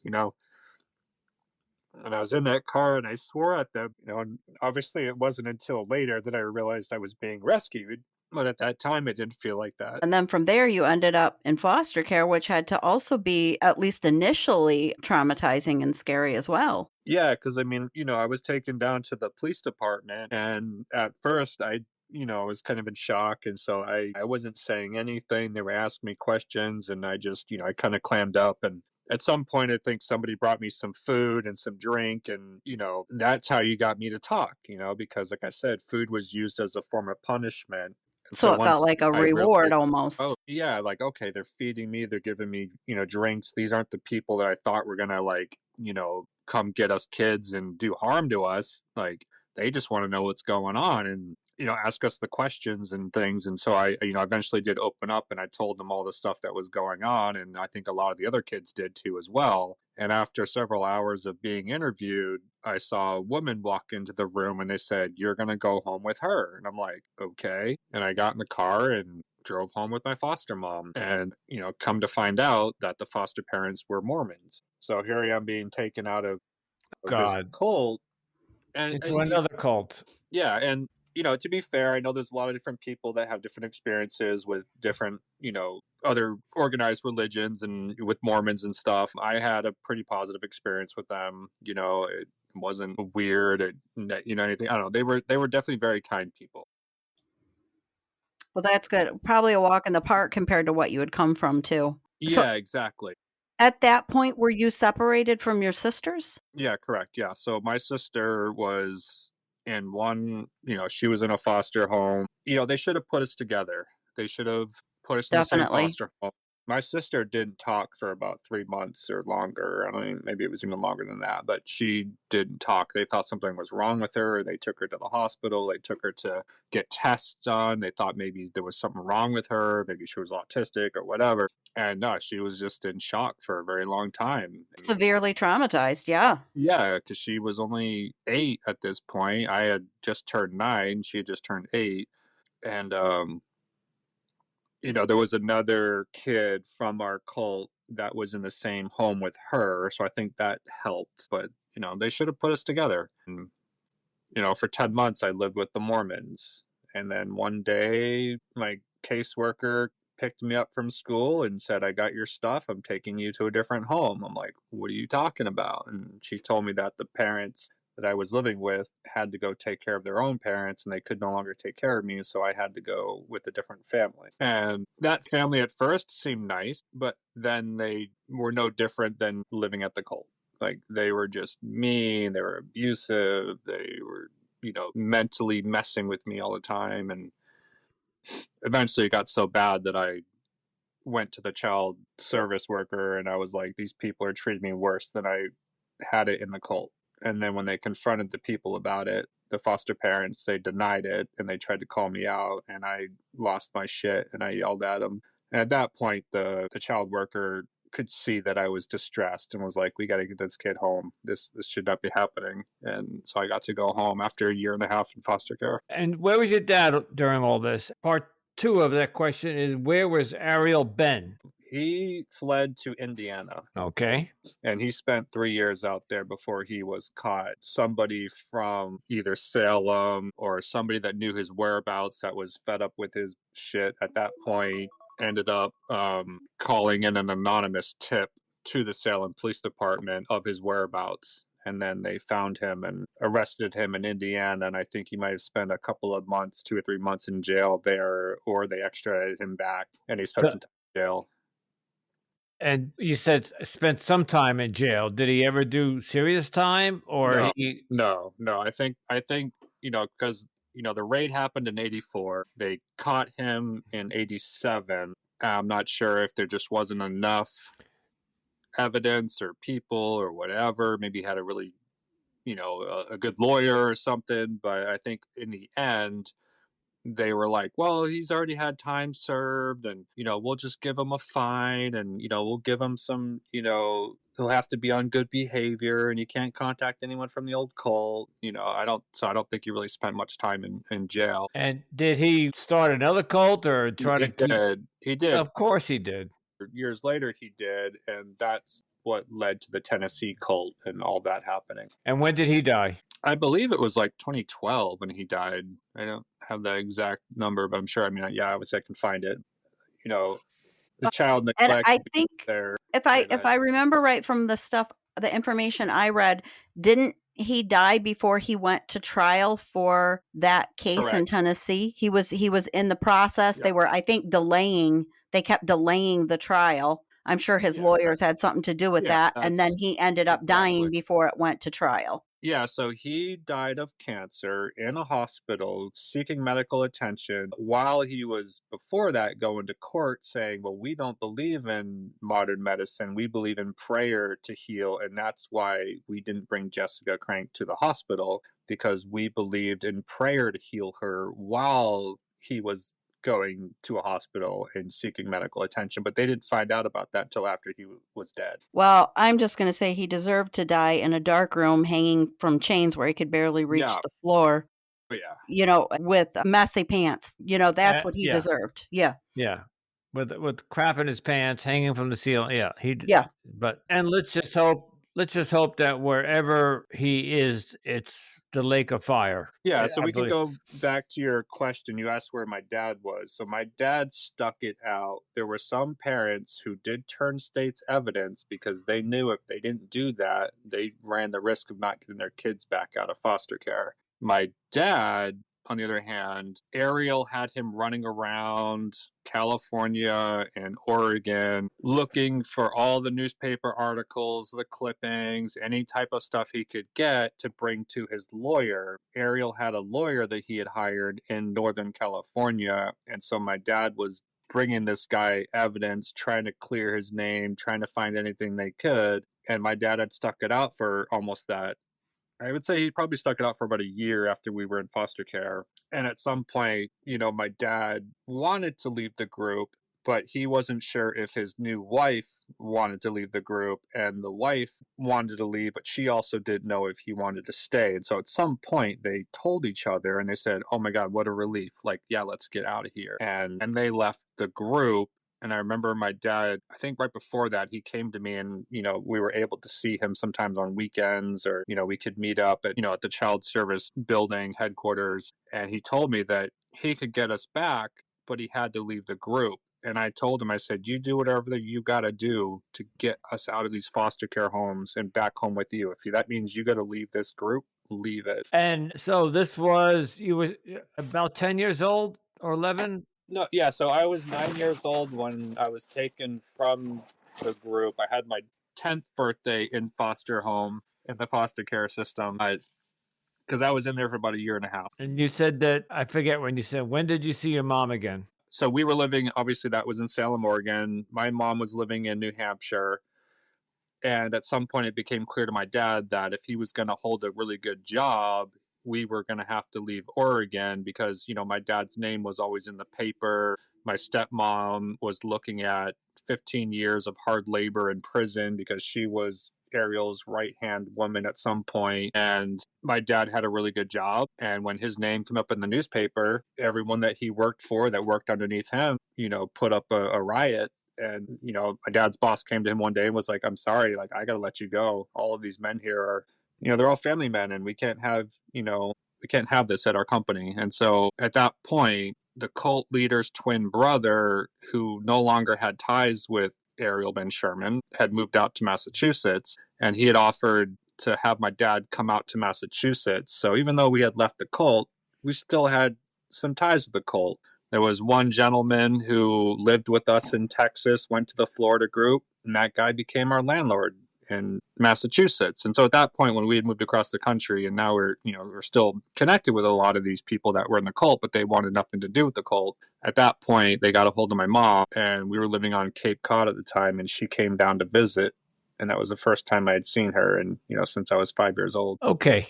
S3: And I was in that car and I swore at them, and obviously it wasn't until later that I realized I was being rescued. But at that time, it didn't feel like that.
S2: And then from there, you ended up in foster care, which had to also be, at least initially, traumatizing and scary as well.
S3: Yeah, because I was taken down to the police department, and at first I was kind of in shock. And so I wasn't saying anything. They were asking me questions, and I just, I kind of clammed up. And at some point, I think somebody brought me some food and some drink, and, that's how you got me to talk, because like I said, food was used as a form of punishment.
S2: So it felt like a reward almost.
S3: Oh, yeah, okay, they're feeding me, they're giving me, drinks. These aren't the people that I thought were going to, come get us kids and do harm to us. They just want to know what's going on and, ask us the questions and things. And so I, eventually did open up and I told them all the stuff that was going on. And I think a lot of the other kids did too as well. And after several hours of being interviewed, I saw a woman walk into the room and they said, you're going to go home with her. And I'm like, okay. And I got in the car and drove home with my foster mom, and come to find out that the foster parents were Mormons. So here I am being taken out of this
S1: God,
S3: cult, and
S1: into another cult.
S3: yeah, and to be fair, I know there's a lot of different people that have different experiences with different, other organized religions and with Mormons and stuff. I had a pretty positive experience with them. It wasn't weird or anything. I don't know. They were definitely very kind people.
S2: Well, that's good. Probably a walk in the park compared to what you had come from too. So
S3: Yeah, exactly.
S2: at that point, were you separated from your sisters?
S3: Yeah, correct. Yeah. So my sister was in one, she was in a foster home. They should have put us together. They should have put us in the same
S2: Definitely.
S3: foster home. My sister didn't talk for about 3 months or longer. I don't know, maybe it was even longer than that, but she didn't talk. They thought something was wrong with her. They took her to the hospital. They took her to get tests done. They thought maybe there was something wrong with her. Maybe she was autistic or whatever. And no, she was just in shock for a very long time.
S2: Severely traumatized, yeah.
S3: Yeah, because she was only 8 at this point. I had just turned 9. She had just turned 8. And, there was another kid from our cult that was in the same home with her. So I think that helped. But, they should have put us together. And, for 10 months, I lived with the Mormons. And then one day, my caseworker picked me up from school and said, I got your stuff. I'm taking you to a different home. I'm like, what are you talking about? And she told me that the parents that I was living with had to go take care of their own parents and they could no longer take care of me. So I had to go with a different family. And that family at first seemed nice, but then they were no different than living at the cult. Like they were just mean, they were abusive, they were, mentally messing with me all the time. And eventually it got so bad that I went to the child service worker and I was like, these people are treating me worse than I had it in the cult. And then when they confronted the people about it, the foster parents, they denied it and they tried to call me out and I lost my shit and I yelled at them. And at that point, the child worker could see that I was distressed and was like, we got to get this kid home. This should not be happening. And so I got to go home after a year and a half in foster care.
S1: And where was your dad during all this? Part two of that question is, where was Ariel Ben?
S3: He fled to Indiana.
S1: Okay.
S3: And he spent 3 years out there before he was caught. Somebody from either Salem or somebody that knew his whereabouts that was fed up with his shit at that point ended up calling in an anonymous tip to the Salem Police Department of his whereabouts. And then they found him and arrested him in Indiana. And I think he might have spent a couple of months, 2 or 3 months in jail there, or they extradited him back and he spent some time in jail.
S1: And you said spent some time in jail. Did he ever do serious time, or
S3: No,
S1: he?
S3: no. I think because the raid happened in '84. They caught him in '87. I'm not sure if there just wasn't enough evidence or people or whatever. Maybe he had a really a good lawyer or something. But I think in the end, they were like, well, he's already had time served and, we'll just give him a fine and, we'll give him some, he'll have to be on good behavior and you can't contact anyone from the old cult. I don't think he really spent much time in jail.
S1: And did he start another cult or try to keep?
S3: He did.
S1: Of course he did.
S3: Years later, he did. And that's what led to the Tennessee cult and all that happening.
S1: And when did he die?
S3: I believe it was like 2012 when he died. I don't have the exact number, but I'm sure. I mean, yeah, obviously I can find it. The child
S2: And
S3: neglect
S2: I think
S3: there.
S2: if I remember right from the information I read, didn't he die before he went to trial for that case in
S3: Correct.
S2: Tennessee? He was in the process.
S3: Yeah.
S2: They were, I think, they kept delaying the trial. I'm sure his lawyers had something to do with that. And then he ended up dying before it went to trial.
S3: Yeah, so he died of cancer in a hospital seeking medical attention while he was, before that, going to court saying, well, we don't believe in modern medicine. We believe in prayer to heal. And that's why we didn't bring Jessica Crank to the hospital, because we believed in prayer to heal her while he was going to a hospital and seeking medical attention. But they didn't find out about that till after he was dead.
S2: Well, I'm just going to say he deserved to die in a dark room hanging from chains where he could barely reach the floor. with messy pants. That's what he
S1: Yeah.
S2: deserved. Yeah.
S1: Yeah. With crap in his pants hanging from the ceiling. Yeah,
S2: Yeah.
S1: but and let's just hope that wherever he is, it's the lake of fire.
S3: Yeah, so
S1: I
S3: we can
S1: believe.
S3: go back to your question. You asked where my dad was. So my dad stuck it out. There were some parents who did turn state's evidence because they knew if they didn't do that, they ran the risk of not getting their kids back out of foster care. My dad, on the other hand, Ariel had him running around California and Oregon looking for all the newspaper articles, the clippings, any type of stuff he could get to bring to his lawyer. Ariel had a lawyer that he had hired in Northern California. And so my dad was bringing this guy evidence, trying to clear his name, trying to find anything they could. And my dad had stuck it out for almost that. I would say he probably stuck it out for about a year after we were in foster care. And at some point, my dad wanted to leave the group, but he wasn't sure if his new wife wanted to leave the group, and the wife wanted to leave, but she also didn't know if he wanted to stay. And so at some point they told each other and they said, "Oh my God, what a relief. Like, yeah, let's get out of here." And they left the group. And I remember my dad, I think right before that, he came to me and, we were able to see him sometimes on weekends, or, we could meet up at the child service building headquarters. And he told me that he could get us back, but he had to leave the group. And I told him, I said, you do whatever you got to do to get us out of these foster care homes and back home with you. If that means you got to leave this group, leave it.
S1: And so you were about 10 years old or 11?
S3: No, yeah, so I was 9 years old when I was taken from the group. I had my 10th birthday in foster home, in the foster care system, because I was in there for about a year and a half.
S1: And you said that, I forget when you said, when did you see your mom again?
S3: So we were living, obviously that was in Salem, Oregon. My mom was living in New Hampshire. And at some point, it became clear to my dad that if he was going to hold a really good job, we were going to have to leave Oregon because, my dad's name was always in the paper. My stepmom was looking at 15 years of hard labor in prison because she was Ariel's right-hand woman at some point. And my dad had a really good job. And when his name came up in the newspaper, everyone that he worked for that worked underneath him, put up a riot. And, my dad's boss came to him one day and was like, "I'm sorry, like, I got to let you go. All of these men here are, they're all family men, and we can't have this at our company." And so at that point, the cult leader's twin brother, who no longer had ties with Ariel Ben Sherman, had moved out to Massachusetts, and he had offered to have my dad come out to Massachusetts. So even though we had left the cult, we still had some ties with the cult. There was one gentleman who lived with us in Texas, went to the Florida group, and that guy became our landlord in Massachusetts. And so at that point, when we had moved across the country, and now we're still connected with a lot of these people that were in the cult, but they wanted nothing to do with the cult. At that point, they got a hold of my mom, and we were living on Cape Cod at the time, and she came down to visit. And that was the first time I had seen her, and since I was 5 years old.
S1: Okay,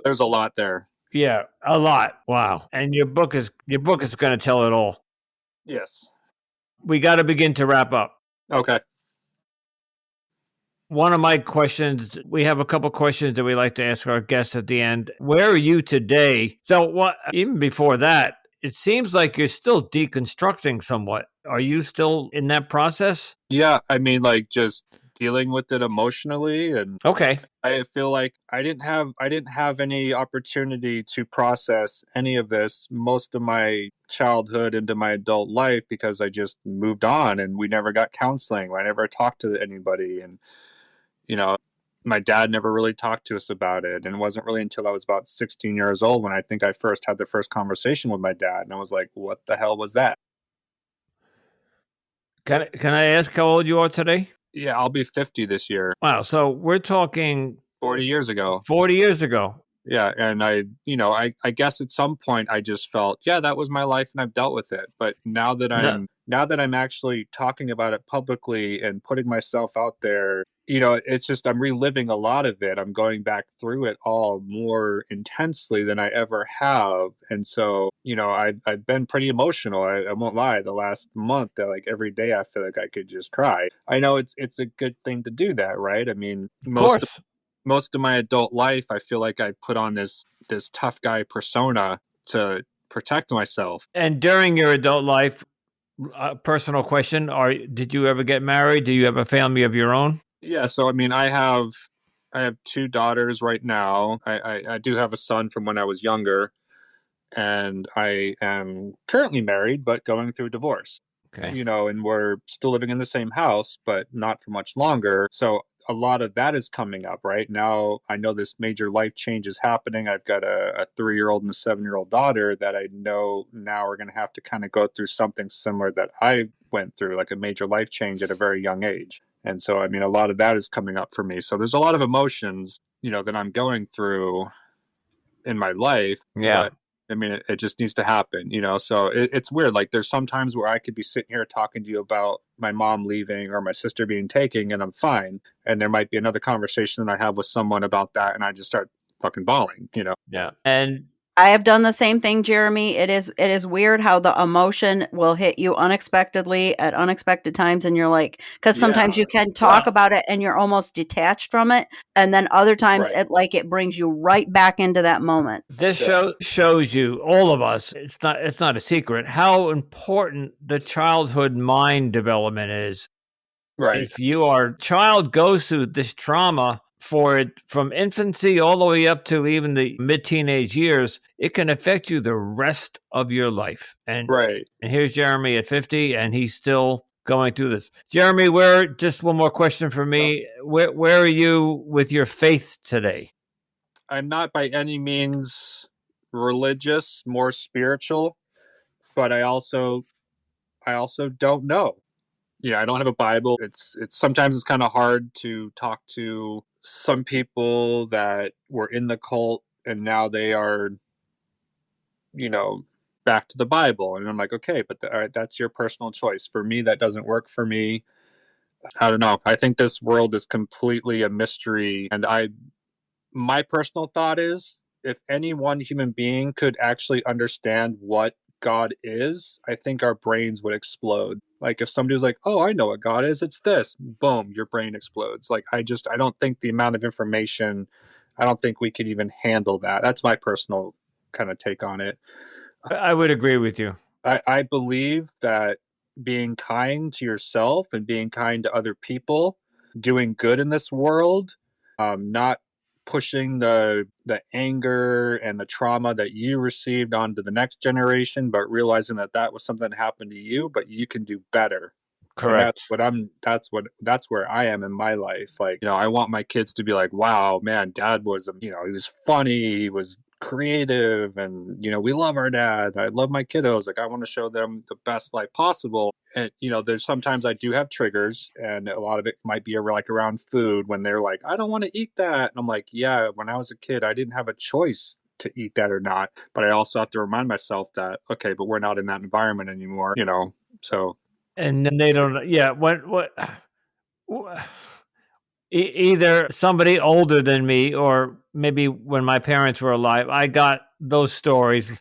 S3: There's a lot there.
S1: Yeah, a lot. Wow. And your book is going to tell it all.
S3: Yes.
S1: We got to begin to wrap up.
S3: Okay.
S1: One of my questions, we have a couple questions that we like to ask our guests at the end. Where are you today? So even before that, it seems like you're still deconstructing somewhat. Are you still in that process?
S3: Yeah, I mean, like, just dealing with it emotionally. And
S1: okay,
S3: I feel like I didn't have any opportunity to process any of this most of my childhood into my adult life because I just moved on, and we never got counseling. I never talked to anybody, and my dad never really talked to us about it. And it wasn't really until I was about 16 years old when I think I first had the first conversation with my dad, and I was like, what the hell was that?
S1: Can I ask how old you are today?
S3: Yeah, I'll be 50 this year.
S1: Wow, so we're talking
S3: 40 years ago.
S1: 40 years ago.
S3: Yeah, and I guess at some point I just felt, yeah, that was my life and I've dealt with it. But now that I'm actually talking about it publicly and putting myself out there, it's just I'm reliving a lot of it. I'm going back through it all more intensely than I ever have. And so, I've been pretty emotional. I won't lie. The last month, like every day, I feel like I could just cry. I know it's a good thing to do that, right? I mean, most of my adult life, I feel like I put on this this tough guy persona to protect myself.
S1: And during your adult life, personal question: did you ever get married? Do you have a family of your own?
S3: Yeah, so I mean, I have 2 daughters right now. I do have a son from when I was younger, and I am currently married, but going through a divorce.
S1: Okay.
S3: And we're still living in the same house, but not for much longer. So a lot of that is coming up right now. I know this major life change is happening. I've got a 3-year-old and a 7-year-old daughter that I know now are going to have to kind of go through something similar that I went through, like a major life change at a very young age. And so, I mean, a lot of that is coming up for me. So there's a lot of emotions, that I'm going through in my life.
S1: Yeah.
S3: But I mean, it just needs to happen, So it's weird. Like, there's some times where I could be sitting here talking to you about my mom leaving or my sister being taken, and I'm fine. And there might be another conversation that I have with someone about that, and I just start fucking bawling.
S1: Yeah. And
S2: I have done the same thing, Jeremy. It is weird how the emotion will hit you unexpectedly at unexpected times, and you're like, because sometimes you can talk about it and you're almost detached from it, and then other times
S3: Right.
S2: it brings you right back into that moment.
S1: this shows you, all of us, it's not a secret, how important the childhood mind development is.
S3: Right.
S1: If your child goes through this trauma from infancy all the way up to even the mid-teenage years, it can affect you the rest of your life. And
S3: Right.
S1: and here's Jeremy at 50, and he's still going through this. Jeremy, just one more question for me. Where are you with your faith today?
S3: I'm not by any means religious, more spiritual, but I also don't know. Yeah, I don't have a Bible. It's sometimes it's kind of hard to talk to some people that were in the cult and now they are, back to the Bible. And I'm like, okay, but all right, that's your personal choice. For me, that doesn't work for me. I don't know. I think this world is completely a mystery. And my personal thought is, if any one human being could actually understand what God is, I think our brains would explode. Like, if somebody was like, "Oh, I know what God is. It's this." Boom, your brain explodes. Like, I don't think the amount of information, I don't think we could even handle that. That's my personal kind of take on it.
S1: I would agree with you.
S3: I believe that being kind to yourself and being kind to other people, doing good in this world, not pushing the anger and the trauma that you received onto the next generation, but realizing that that was something that happened to you, but you can do better. And
S1: Correct.
S3: that's where I am in my life. Like, I want my kids to be like, wow, man, dad was, he was funny, he was creative, and, we love our dad. I love my kiddos. Like, I want to show them the best life possible. And, there's sometimes I do have triggers, and a lot of it might be like around food when they're like, I don't want to eat that. And I'm like, yeah, when I was a kid, I didn't have a choice to eat that or not. But I also have to remind myself that, okay, but we're not in that environment anymore. So
S1: And then they don't. Yeah. Either somebody older than me, or maybe when my parents were alive, I got those stories.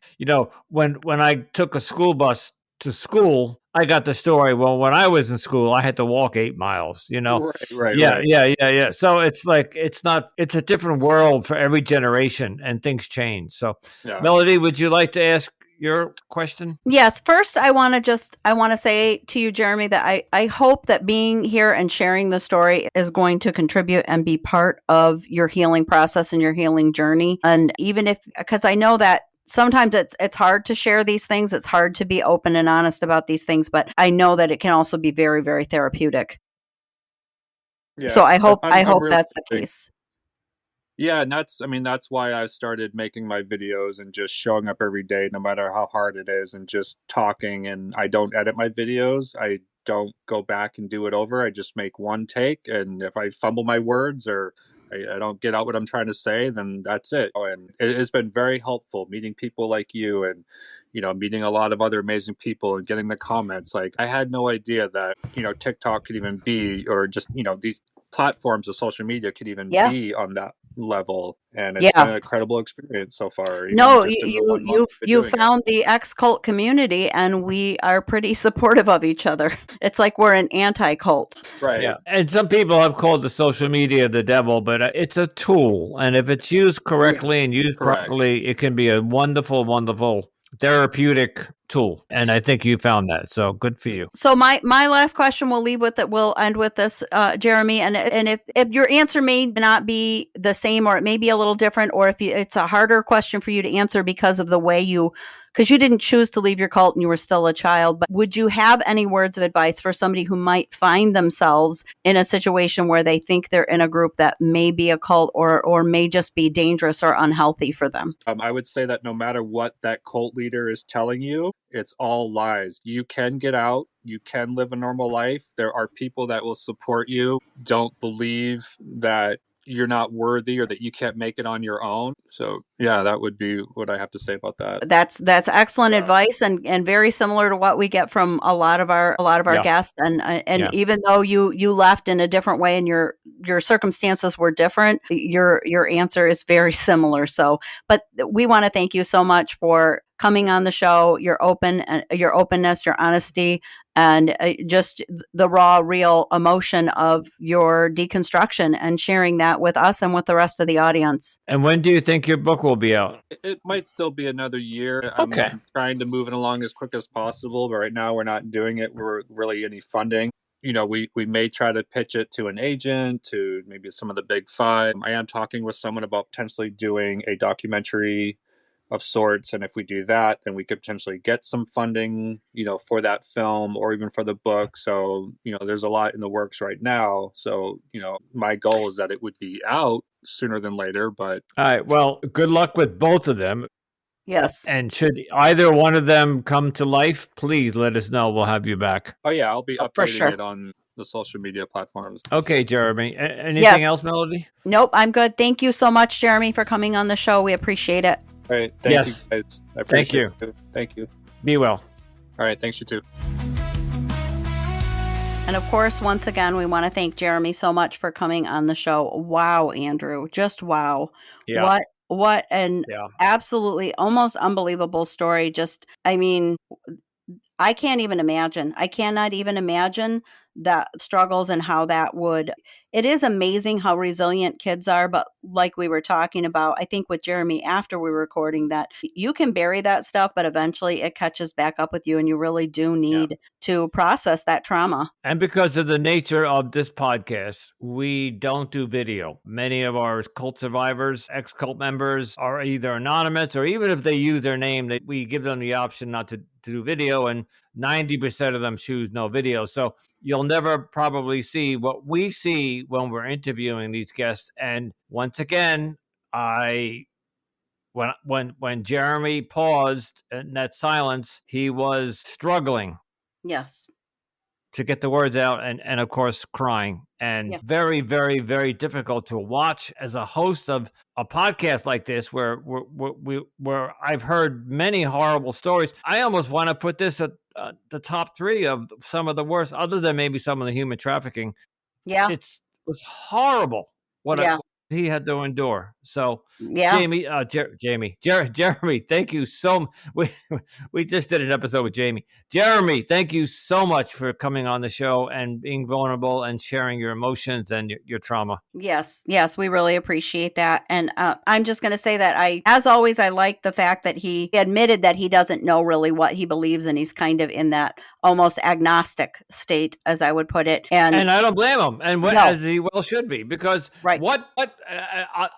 S1: When I took a school bus to school, I got the story. Well, when I was in school, I had to walk 8 miles. Yeah,
S3: right.
S1: yeah. So it's like it's a different world for every generation, and things change. So,
S3: Yeah.
S1: Melody, would you like to ask your question?
S2: Yes. First, I want to say to you, Jeremy, that I hope that being here and sharing the story is going to contribute and be part of your healing process and your healing journey. And even because I know that sometimes it's hard to share these things. It's hard to be open and honest about these things, but I know that it can also be very, very therapeutic.
S3: Yeah.
S2: So I hope
S3: I'm really
S2: that's the case.
S3: Yeah, and that's why I started making my videos and just showing up every day, no matter how hard it is, and just talking. And I don't edit my videos. I don't go back and do it over. I just make one take. And if I fumble my words or I don't get out what I'm trying to say, then that's it. And it has been very helpful meeting people like you, and, meeting a lot of other amazing people and getting the comments. Like, I had no idea that, TikTok could even be, or just, these platforms of social media could even
S2: Yeah.
S3: be on that level. And it's
S2: Yeah.
S3: been an incredible experience so far, even
S2: No,
S3: just in the 1 month we've been
S2: you
S3: doing it.
S2: found the ex-cult community, and we are pretty supportive of each other. It's like we're an anti-cult.
S3: Right.
S1: Yeah. And some people have called the social media the devil, but it's a tool. And if it's used correctly and used
S3: Correct.
S1: properly, it can be a wonderful, wonderful therapeutic tool. And I think you found that. So good for you.
S2: So my last question, we'll end with this, Jeremy, and if your answer may not be the same, or it may be a little different, or if it's a harder question for you to answer because of the way because you didn't choose to leave your cult and you were still a child, but would you have any words of advice for somebody who might find themselves in a situation where they think they're in a group that may be a cult or may just be dangerous or unhealthy for them?
S3: I would say that no matter what that cult leader is telling you, it's all lies. You can get out. You can live a normal life. There are people that will support you. Don't believe that you're not worthy or that you can't make it on your own. So yeah, that would be what I have to say about that.
S2: That's excellent advice, and very similar to what we get from a lot of our
S1: Yeah.
S2: guests. And
S1: Yeah.
S2: even though you left in a different way and your circumstances were different, your answer is very similar. So, but we want to thank you so much for coming on the show, your openness, your honesty, and just the raw, real emotion of your deconstruction and sharing that with us and with the rest of the audience.
S1: And when do you think your book will be out?
S3: It might still be another year.
S1: Okay.
S3: I'm trying to move it along as quick as possible, but right now we're not doing it. We're really any funding. You know, we may try to pitch it to an agent, to maybe some of the big five. I am talking with someone about potentially doing a documentary of sorts, and if we do that, then we could potentially get some funding, you know, for that film or even for the book. So, you know, there's a lot in the works right now. So, you know, my goal is that it would be out sooner than later. But
S1: all right, well, good luck with both of them.
S2: Yes.
S1: And should either one of them come to life, please let us know. We'll have you back.
S3: oh yeah, I'll be
S2: for
S3: updating
S2: sure.
S3: it on the social media platforms.
S1: Okay, Jeremy. Anything
S2: Yes.
S1: else, Melody?
S2: Nope, I'm good. Thank you so much, Jeremy, for coming on the show. We appreciate it.
S3: All right, thank
S1: Yes.
S3: you guys. I
S1: Thank
S3: appreciate it. Thank you.
S1: Be well.
S3: All right, thanks you too.
S2: And of course, once again, we want to thank Jeremy so much for coming on the show. Wow, Andrew, just wow.
S1: Yeah.
S2: What an
S1: Yeah.
S2: absolutely almost unbelievable story. Just, I mean, I can't even imagine. I cannot even imagine the struggles and how that would. It is amazing how resilient kids are, but like we were talking about, I think with Jeremy after we were recording, that you can bury that stuff, but eventually it catches back up with you, and you really do need to process that trauma.
S1: And because of the nature of this podcast, we don't do video. Many of our cult survivors, ex-cult members, are either anonymous, or even if they use their name, we give them the option not to do video, and 90% of them choose no video. So you'll never probably see what we see when we're interviewing these guests. And once again, when Jeremy paused in that silence, he was struggling
S2: Yes.
S1: to get the words out, and of course crying, and very, very, very difficult to watch as a host of a podcast like this, where I've heard many horrible stories. I almost want to put this at the top 3 of some of the worst, other than maybe some of the human trafficking.
S2: Yeah.
S1: It was horrible what he had to endure. So Jeremy, thank you so much. We just did an episode with Jamie. Jeremy, thank you so much for coming on the show and being vulnerable and sharing your emotions and your trauma.
S2: Yes, we really appreciate that. And I'm just going to say that as always, I like the fact that he admitted that he doesn't know really what he believes, and he's kind of in that almost agnostic state, as I would put it. And
S1: I don't blame him, and as he well should be, because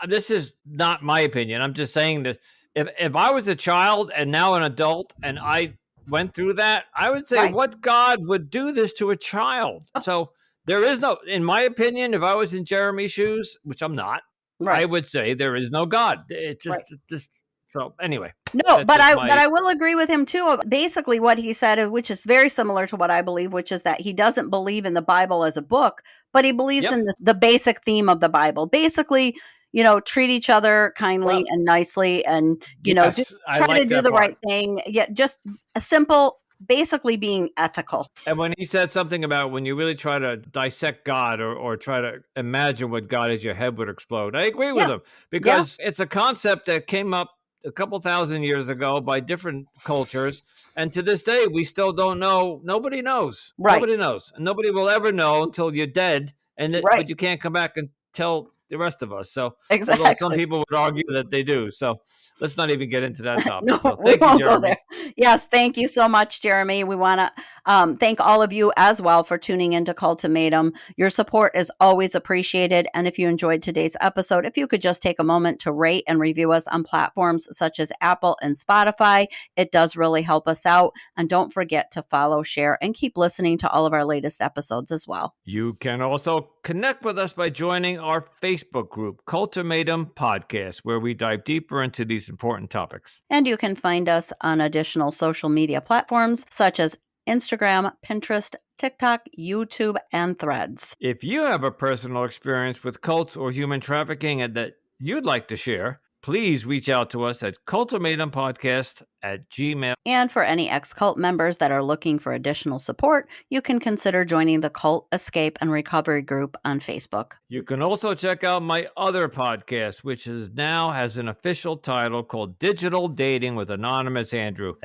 S1: this is not my opinion. I'm just saying that if I was a child and now an adult and I went through that, I would say, what God would do this to a child? So there is no, in my opinion, if I was in Jeremy's shoes, which I'm not, I would say there is no God. It's just so anyway.
S2: No, but I will agree with him too. Basically what he said, which is very similar to what I believe, which is that he doesn't believe in the Bible as a book, but he believes in the basic theme of the Bible. Basically, you know, treat each other kindly and nicely, and, you know, just try to do the right thing. Yeah, just a simple basically being ethical.
S1: And when he said something about when you really try to dissect God or try to imagine what God is, your head would explode. I agree with him because it's a concept that came up a couple thousand years ago by different cultures. And to this day, we still don't know. Nobody knows.
S2: Right.
S1: Nobody knows. And nobody will ever know until you're dead. But you can't come back and tell the rest of us. So,
S2: Exactly.
S1: although some people would argue that they do. So let's not even get into that topic.
S2: No,
S1: so
S2: we
S1: thank you,
S2: won't go
S1: Jeremy.
S2: there. Yes, thank you so much, Jeremy. We want to thank all of you as well for tuning into Cultimatum. Your support is always appreciated. And if you enjoyed today's episode, if you could just take a moment to rate and review us on platforms such as Apple and Spotify, it does really help us out. And don't forget to follow, share, and keep listening to all of our latest episodes as well.
S1: You can also connect with us by joining our Facebook group, Cultimatum Podcast, where we dive deeper into these important topics.
S2: And you can find us on additional social media platforms such as Instagram, Pinterest, TikTok, YouTube, and Threads.
S1: If you have a personal experience with cults or human trafficking and that you'd like to share, please reach out to us at cultimatumpodcast@gmail.com.
S2: And for any ex-cult members that are looking for additional support, you can consider joining the Cult Escape and Recovery group on Facebook.
S1: You can also check out my other podcast, which now has an official title called Digital Dating with Anonymous Andrew.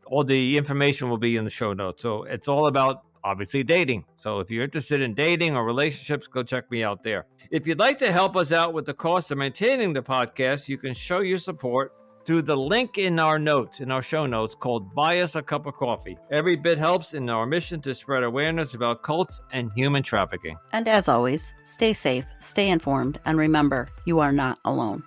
S1: All the information will be in the show notes. So it's all about, obviously, dating. So if you're interested in dating or relationships, go check me out there. If you'd like to help us out with the cost of maintaining the podcast, you can show your support through the link in our show notes called Buy Us a Cup of Coffee. Every bit helps in our mission to spread awareness about cults and human trafficking.
S2: And as always, stay safe, stay informed, and remember, you are not alone.